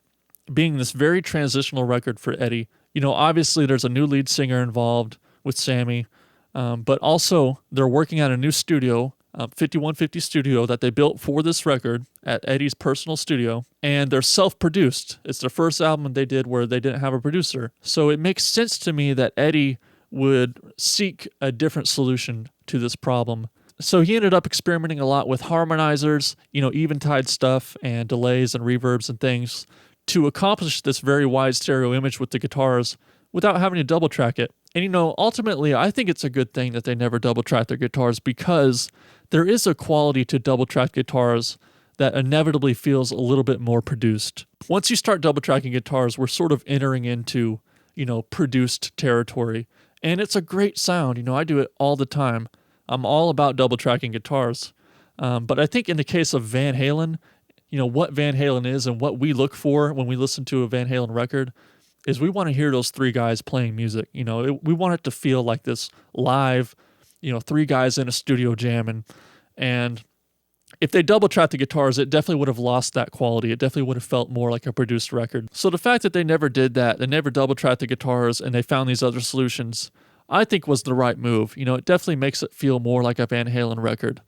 being this very transitional record for Eddie, obviously there's a new lead singer involved with Sammy, but also they're working at a new studio, 5150 studio, that they built for this record at Eddie's personal studio, and they're self-produced. It's their first album they did where they didn't have a producer. So it makes sense to me that Eddie would seek a different solution to this problem. So he ended up experimenting a lot with harmonizers, eventide stuff and delays and reverbs and things to accomplish this very wide stereo image with the guitars without having to double track it. And ultimately, I think it's a good thing that they never double track their guitars because there is a quality to double track guitars that inevitably feels a little bit more produced. Once you start double tracking guitars, we're sort of entering into, produced territory. And it's a great sound. I do it all the time. I'm all about double tracking guitars. But I think in the case of Van Halen, what Van Halen is and what we look for when we listen to a Van Halen record is we want to hear those three guys playing music. We want it to feel like this live, three guys in a studio jamming. And if they double tracked the guitars, it definitely would have lost that quality. It definitely would have felt more like a produced record. So the fact that they never did that, they never double tracked the guitars and they found these other solutions, I think was the right move. It definitely makes it feel more like a Van Halen record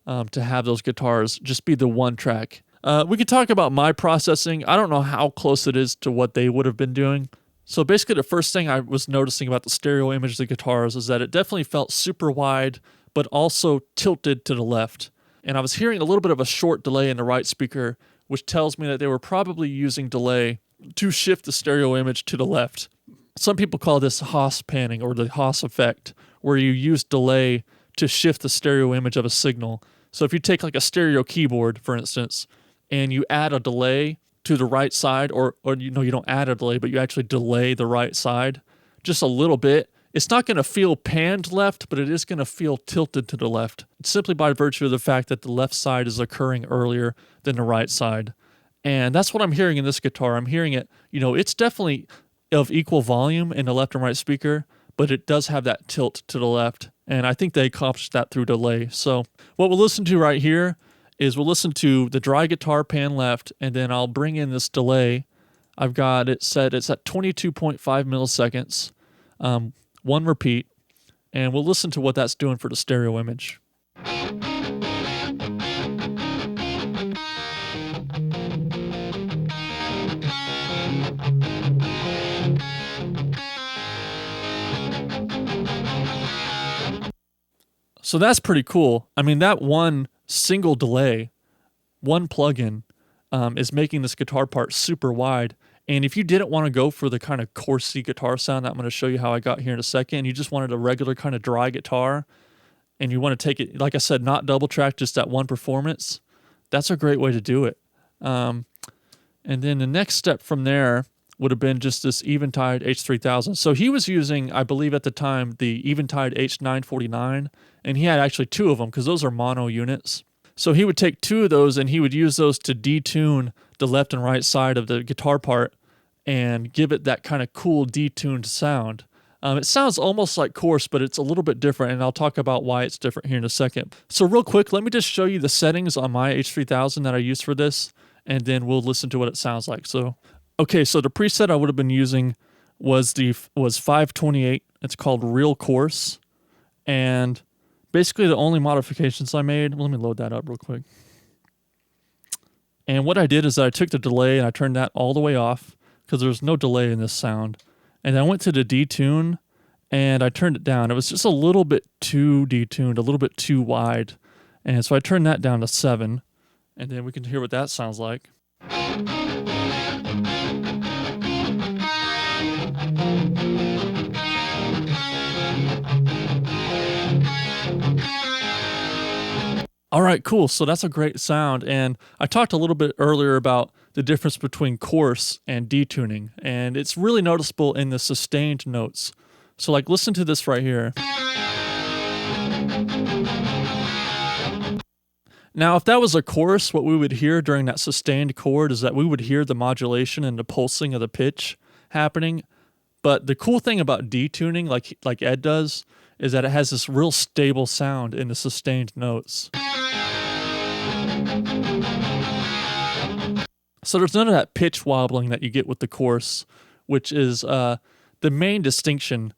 to have those guitars just be the one track. We could talk about my processing. I don't know how close it is to what they would have been doing. So basically the first thing I was noticing about the stereo image of the guitars is that it definitely felt super wide, but also tilted to the left. And I was hearing a little bit of a short delay in the right speaker, which tells me that they were probably using delay to shift the stereo image to the left. Some people call this Haas panning or the Haas effect, where you use delay to shift the stereo image of a signal. So if you take like a stereo keyboard, for instance, and you add a delay to the right side, or you don't add a delay, but you actually delay the right side just a little bit, it's not going to feel panned left, but it is going to feel tilted to the left, simply by virtue of the fact that the left side is occurring earlier than the right side. And that's what I'm hearing in this guitar. I'm hearing it, it's definitely of equal volume in the left and right speaker, but it does have that tilt to the left. And I think they accomplished that through delay. So what we'll listen to right here is we'll listen to the dry guitar pan left, and then I'll bring in this delay. I've got it set, it's at 22.5 milliseconds, one repeat, and we'll listen to what that's doing for the stereo image. So that's pretty cool. I mean, that one single delay, one plugin, is making this guitar part super wide. And if you didn't want to go for the kind of coursey guitar sound that I'm going to show you how I got here in a second, you just wanted a regular kind of dry guitar, and you want to take it, like I said, not double track, just that one performance, that's a great way to do it. And then the next step from there would have been just this Eventide H3000. So he was using, I believe at the time, the Eventide H949, and he had actually two of them because those are mono units. So he would take two of those and he would use those to detune the left and right side of the guitar part and give it that kind of cool detuned sound. It sounds almost like coarse, but it's a little bit different, and I'll talk about why it's different here in a second. So real quick, let me just show you the settings on my H3000 that I use for this, and then we'll listen to what it sounds like. So, okay, so the preset I would have been using was 528. It's called Real Coarse, and basically the only modifications I made, let me load that up real quick. And what I did is I took the delay and I turned that all the way off because there's no delay in this sound. And I went to the detune and I turned it down. It was just a little bit too detuned, a little bit too wide. And so I turned that down to 7, and then we can hear what that sounds like. All right, cool. So that's a great sound. And I talked a little bit earlier about the difference between coarse and detuning, and it's really noticeable in the sustained notes. So like, listen to this right here. Now, if that was a chorus, what we would hear during that sustained chord is that we would hear the modulation and the pulsing of the pitch happening. But the cool thing about detuning, like Ed does, is that it has this real stable sound in the sustained notes. So there's none of that pitch wobbling that you get with the chorus, which is the main distinction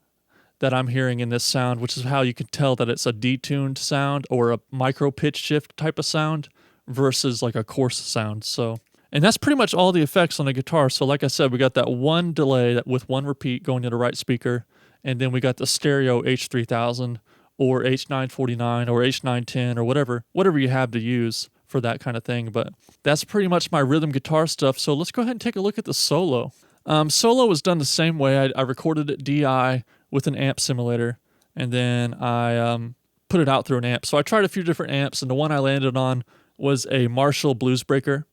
that I'm hearing in this sound, which is how you can tell that it's a detuned sound or a micro pitch shift type of sound versus like a coarse sound. So, and that's pretty much all the effects on the guitar. So like I said, we got that one delay with one repeat going to the right speaker, and then we got the stereo H3000 or H949 or H910 or whatever you have to use for that kind of thing. But that's pretty much my rhythm guitar stuff. So let's go ahead and take a look at the solo. Solo was done the same way. I recorded it DI with an amp simulator, and then I put it out through an amp. So I tried a few different amps, and the one I landed on was a Marshall Bluesbreaker.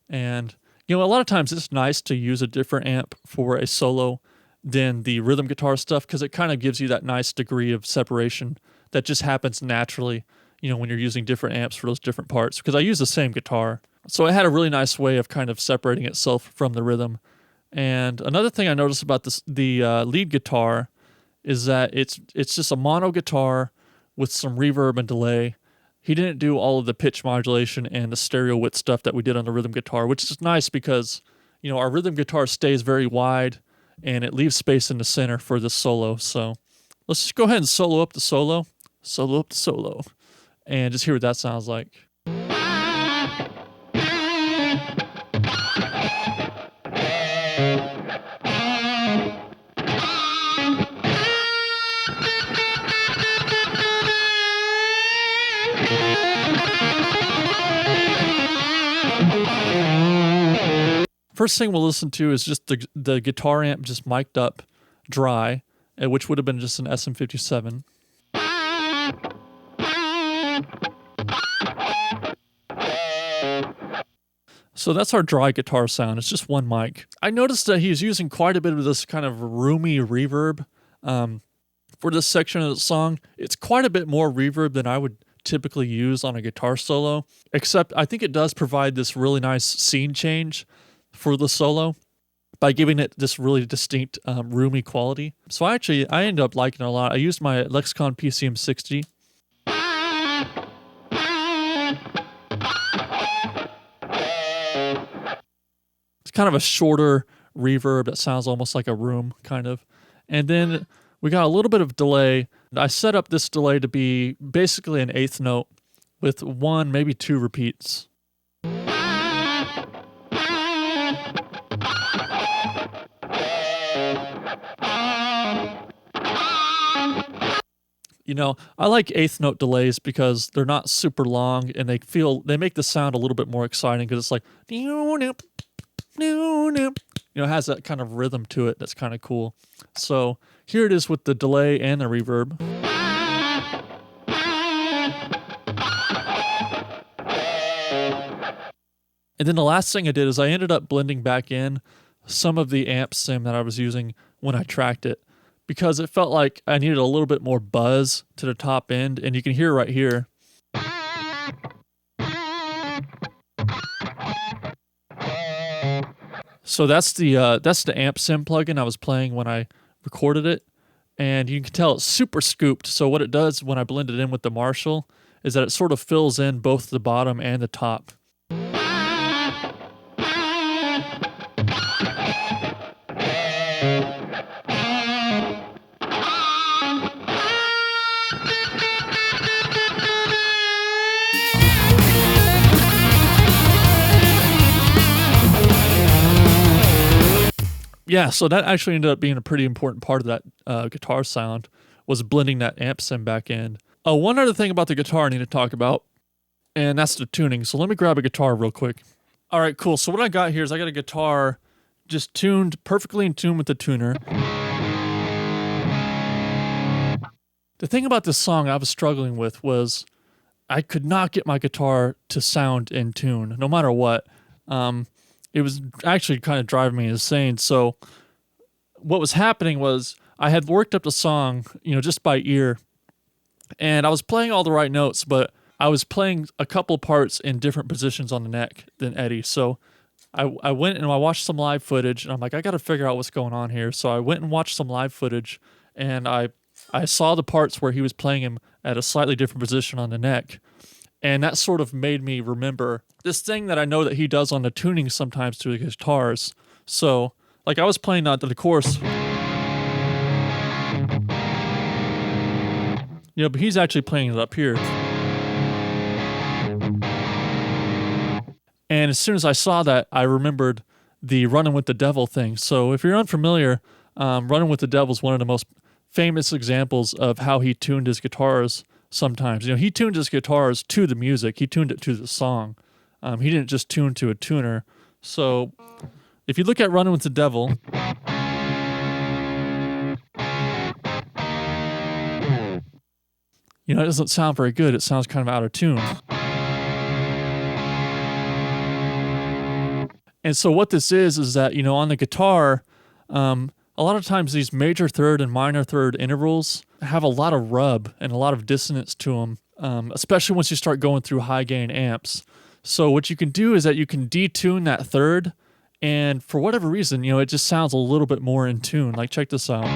And a lot of times it's nice to use a different amp for a solo than the rhythm guitar stuff, because it kind of gives you that nice degree of separation that just happens naturally, when you're using different amps for those different parts, because I use the same guitar. So it had a really nice way of kind of separating itself from the rhythm. And another thing I noticed about the lead guitar is that it's just a mono guitar with some reverb and delay. He didn't do all of the pitch modulation and the stereo width stuff that we did on the rhythm guitar, which is nice because, our rhythm guitar stays very wide and it leaves space in the center for the solo. So let's just go ahead and solo up the solo, and just hear what that sounds like. First thing we'll listen to is just the guitar amp just mic'd up dry, which would have been just an SM57. So that's our dry guitar sound. It's just one mic. I noticed that he's using quite a bit of this kind of roomy reverb for this section of the song. It's quite a bit more reverb than I would typically use on a guitar solo, except I think it does provide this really nice scene change for the solo by giving it this really distinct roomy quality. So I ended up liking it a lot. I used my Lexicon PCM60. It's kind of a shorter reverb that sounds almost like a room, kind of. And then we got a little bit of delay. I set up this delay to be basically an eighth note with one, maybe two repeats. I like eighth note delays because they're not super long and they make the sound a little bit more exciting because it's like, it has that kind of rhythm to it that's kind of cool. So here it is with the delay and the reverb. And then the last thing I did is I ended up blending back in some of the amp sim that I was using when I tracked it, because it felt like I needed a little bit more buzz to the top end, and you can hear right here. So that's the amp sim plugin I was playing when I recorded it, and you can tell it's super scooped. So what it does when I blend it in with the Marshall is that it sort of fills in both the bottom and the top. Yeah, so that actually ended up being a pretty important part of that guitar sound, was blending that amp sim back in. One other thing about the guitar I need to talk about, and that's the tuning. So let me grab a guitar real quick. All right, cool. So what I got here is I got a guitar just perfectly in tune with the tuner. The thing about this song I was struggling with was I could not get my guitar to sound in tune, no matter what. It was actually kind of driving me insane. So what was happening was I had worked up the song, just by ear, and I was playing all the right notes, but I was playing a couple parts in different positions on the neck than Eddie. So I went and I watched some live footage, and I'm like, I got to figure out what's going on here. So I went and watched some live footage, and I saw the parts where he was playing him at a slightly different position on the neck. And that sort of made me remember this thing that I know that he does on the tuning sometimes to the guitars. So, like, I was playing the chorus, but he's actually playing it up here. And as soon as I saw that, I remembered the Running with the Devil thing. So if you're unfamiliar, Running with the Devil is one of the most famous examples of how he tuned his guitars sometimes. He tuned his guitars to the music. He tuned it to the song. He didn't just tune to a tuner. So if you look at Running with the Devil, it doesn't sound very good. It sounds kind of out of tune. And so what this is that, on the guitar, a lot of times these major third and minor third intervals have a lot of rub and a lot of dissonance to them, especially once you start going through high gain amps. So what you can do is that you can detune that third, and for whatever reason, it just sounds a little bit more in tune. Like, check this out.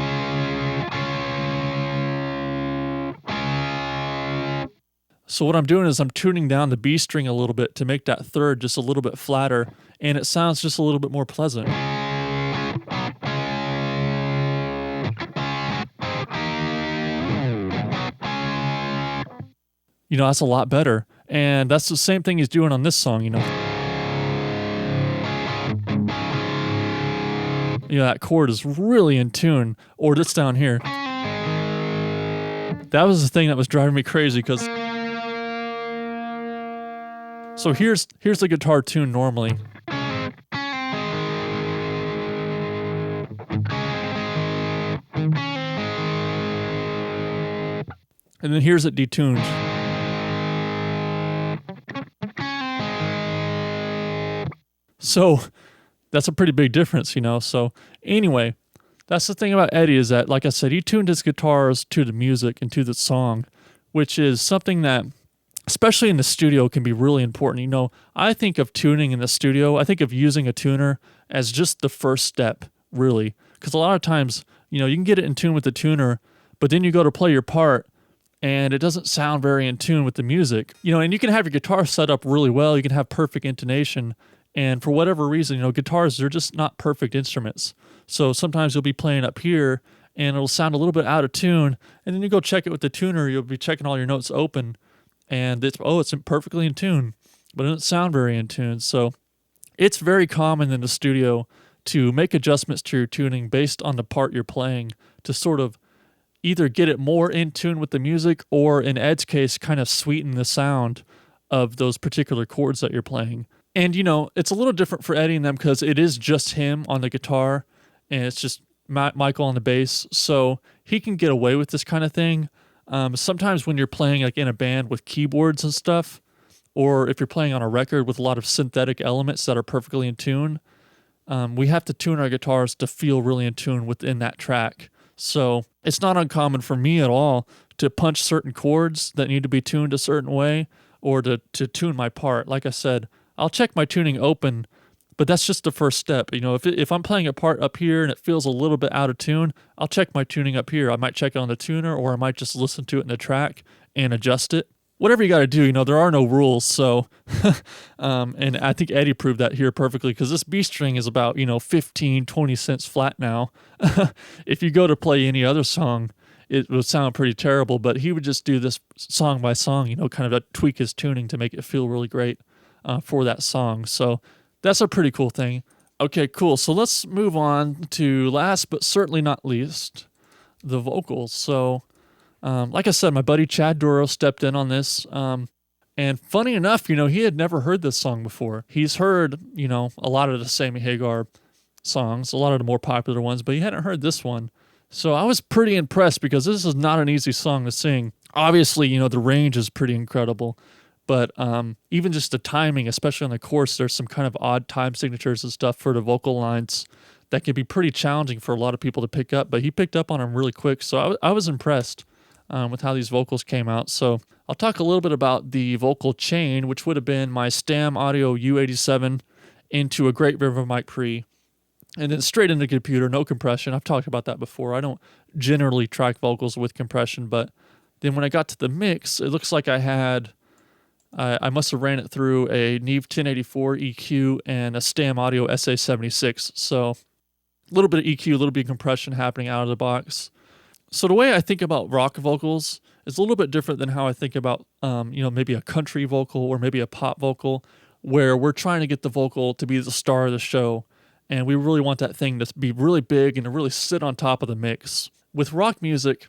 So what I'm doing is I'm tuning down the B string a little bit to make that third just a little bit flatter, and it sounds just a little bit more pleasant. That's a lot better. And that's the same thing he's doing on this song, that chord is really in tune. Or this down here. That was the thing that was driving me crazy, because... So here's the guitar tune normally. And then here's it detuned. So that's a pretty big difference, So anyway, that's the thing about Eddie, is that, like I said, he tuned his guitars to the music and to the song, which is something that, especially in the studio, can be really important. I think of tuning in the studio, I think of using a tuner as just the first step, really. Because a lot of times, you can get it in tune with the tuner, but then you go to play your part, and it doesn't sound very in tune with the music. And you can have your guitar set up really well, you can have perfect intonation, and for whatever reason, guitars, they're just not perfect instruments. So sometimes you'll be playing up here, and it'll sound a little bit out of tune, and then you go check it with the tuner, you'll be checking all your notes open, and it's perfectly in tune, but it doesn't sound very in tune. So it's very common in the studio to make adjustments to your tuning based on the part you're playing to sort of either get it more in tune with the music, or in Ed's case, kind of sweeten the sound of those particular chords that you're playing. And, it's a little different for Eddie and them, because it is just him on the guitar, and it's just Michael on the bass, so he can get away with this kind of thing. Sometimes when you're playing like in a band with keyboards and stuff, or if you're playing on a record with a lot of synthetic elements that are perfectly in tune, we have to tune our guitars to feel really in tune within that track. So it's not uncommon for me at all to punch certain chords that need to be tuned a certain way, or to tune my part. Like I said, I'll check my tuning open, but that's just the first step. If I'm playing a part up here and it feels a little bit out of tune, I'll check my tuning up here. I might check it on the tuner, or I might just listen to it in the track and adjust it. Whatever you got to do, there are no rules. So, and I think Eddie proved that here perfectly, because this B string is about, 15, 20 cents flat now. If you go to play any other song, it would sound pretty terrible, but he would just do this song by song, kind of tweak his tuning to make it feel really great for that song. So that's a pretty cool thing. Okay, cool. So let's move on to, last but certainly not least, the vocals. So like I said, my buddy Chad Duro stepped in on this. And funny enough, he had never heard this song before. He's heard, a lot of the Sammy Hagar songs, a lot of the more popular ones, but he hadn't heard this one. So I was pretty impressed, because this is not an easy song to sing. Obviously, the range is pretty incredible. But even just the timing, especially on the chorus, there's some kind of odd time signatures and stuff for the vocal lines that can be pretty challenging for a lot of people to pick up. But he picked up on them really quick, so I was impressed with how these vocals came out. So I'll talk a little bit about the vocal chain, which would have been my Stam Audio U87 into a Great River Mic Pre, and then straight into the computer, no compression. I've talked about that before. I don't generally track vocals with compression, but then when I got to the mix, it looks like I must have ran it through a Neve 1084 EQ and a Stam Audio SA76. So a little bit of EQ, a little bit of compression happening out of the box. So the way I think about rock vocals is a little bit different than how I think about, maybe a country vocal or maybe a pop vocal, where we're trying to get the vocal to be the star of the show. And we really want that thing to be really big and to really sit on top of the mix. with rock music,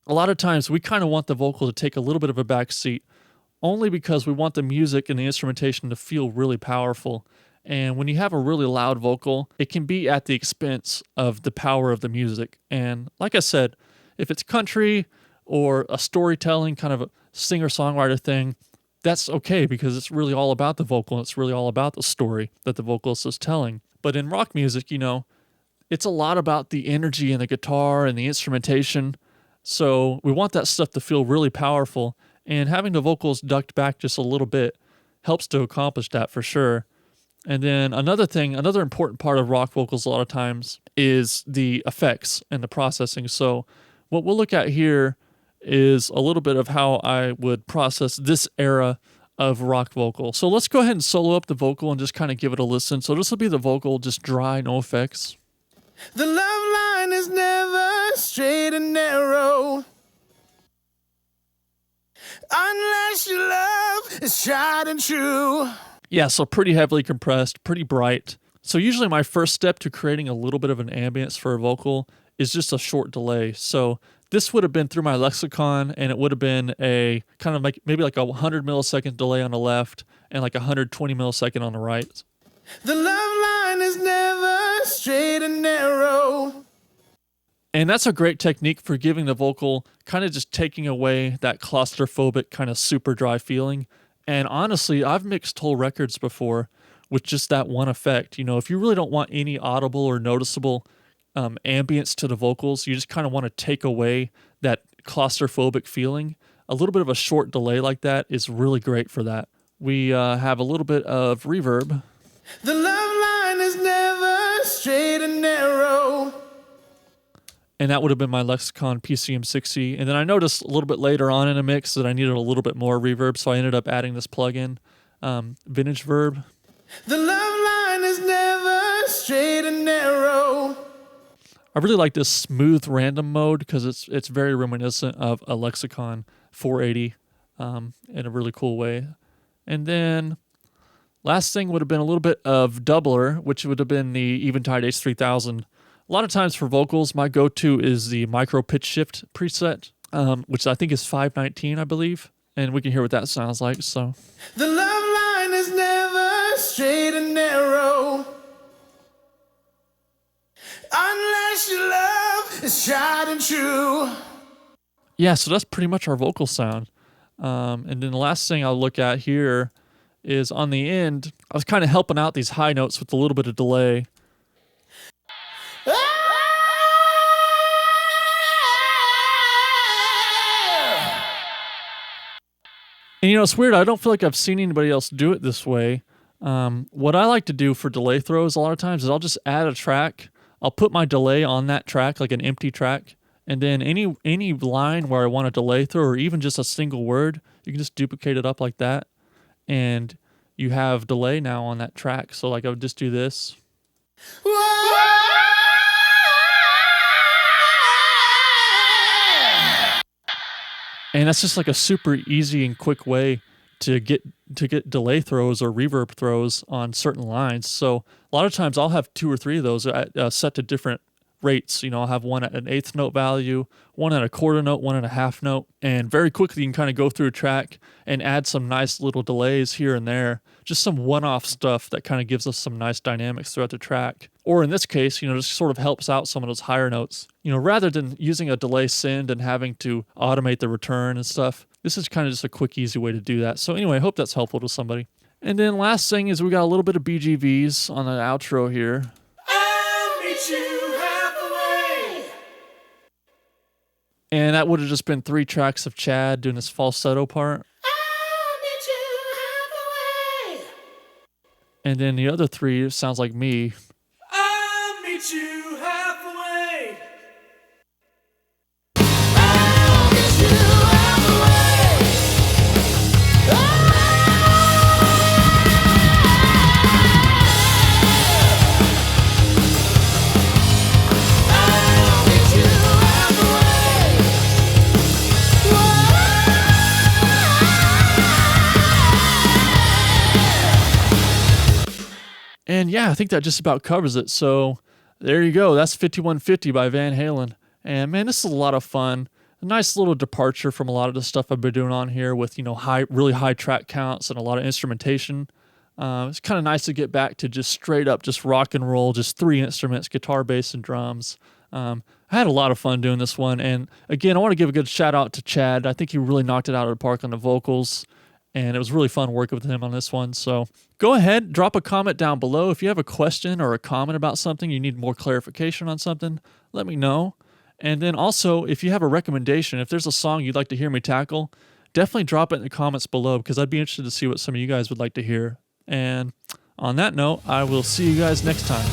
a lot of times we kind of want the vocal to take a little bit of a back seat only because we want the music and the instrumentation to feel really powerful. And when you have a really loud vocal, it can be at the expense of the power of the music. And like I said, if it's country or a storytelling kind of a singer-songwriter thing, that's okay because it's really all about the vocal and it's really all about the story that the vocalist is telling. But in rock music, it's a lot about the energy and the guitar and the instrumentation. So we want that stuff to feel really powerful, and having the vocals ducked back just a little bit helps to accomplish that for sure. And then another important part of rock vocals a lot of times is the effects and the processing. So what we'll look at here is a little bit of how I would process this era of rock vocal. So let's go ahead and solo up the vocal and just kind of give it a listen. So this will be the vocal, just dry, no effects. The love line is never straight and narrow unless your love is tried and true. Yeah, so pretty heavily compressed, pretty bright. So usually my first step to creating a little bit of an ambience for a vocal is just a short delay. So this would have been through my lexicon, and it would have been a kind of like maybe like a 100 millisecond delay on the left and like 120 millisecond on the right. The love line is never straight and narrow. And that's a great technique for giving the vocal kind of just taking away that claustrophobic kind of super dry feeling. And honestly, I've mixed whole records before with just that one effect. If you really don't want any audible or noticeable ambience to the vocals, you just kind of want to take away that claustrophobic feeling. A little bit of a short delay like that is really great for that. We have a little bit of reverb. The love line is never straight and narrow. And that would have been my Lexicon PCM60. And then I noticed a little bit later on in a mix that I needed a little bit more reverb, so I ended up adding this plugin, Vintage Verb. The love line is never straight and narrow. I really like this smooth random mode because it's very reminiscent of a Lexicon 480 in a really cool way. And then last thing would have been a little bit of doubler, which would have been the Eventide H3000. A lot of times for vocals, my go-to is the micro pitch shift preset, which I think is 519, I believe. And we can hear what that sounds like. So the love line is never straight and narrow unless your love is tried and true. Yeah, so that's pretty much our vocal sound. And then the last thing I'll look at here is on the end, I was kind of helping out these high notes with a little bit of delay. And it's weird, I don't feel like I've seen anybody else do it this way. What I like to do for delay throws a lot of times is I'll just add a track. I'll put my delay on that track, like an empty track, and then any line where I want a delay throw or even just a single word, you can just duplicate it up like that, and you have delay now on that track. So like I would just do this. And that's just like a super easy and quick way to get delay throws or reverb throws on certain lines. So a lot of times I'll have 2 or 3 of those set to different rates. I'll have one at an 1/8 note value, one at a 1/4 note, one at a 1/2 note, and very quickly you can kind of go through a track and add some nice little delays here and there, just some one-off stuff that kind of gives us some nice dynamics throughout the track. Or in this case, just sort of helps out some of those higher notes. Rather than using a delay send and having to automate the return and stuff, this is kind of just a quick, easy way to do that. So anyway, I hope that's helpful to somebody. And then last thing is we got a little bit of BGVs on the outro here. I'll meet you halfway. And that would have just been 3 tracks of Chad doing this falsetto part. I'll meet you halfway. And then the other 3 sounds like me. I'll meet you halfway. And yeah, I think that just about covers it. So there you go. That's 5150 by Van Halen. And man, this is a lot of fun. A nice little departure from a lot of the stuff I've been doing on here with, really high track counts and a lot of instrumentation. It's kind of nice to get back to just straight up, just rock and roll, just 3 instruments, guitar, bass, and drums. I had a lot of fun doing this one. And again, I want to give a good shout out to Chad. I think he really knocked it out of the park on the vocals. And it was really fun working with him on this one. So go ahead, drop a comment down below. If you have a question or a comment about something, you need more clarification on something, let me know. And then also, if you have a recommendation, if there's a song you'd like to hear me tackle, definitely drop it in the comments below because I'd be interested to see what some of you guys would like to hear. And on that note, I will see you guys next time.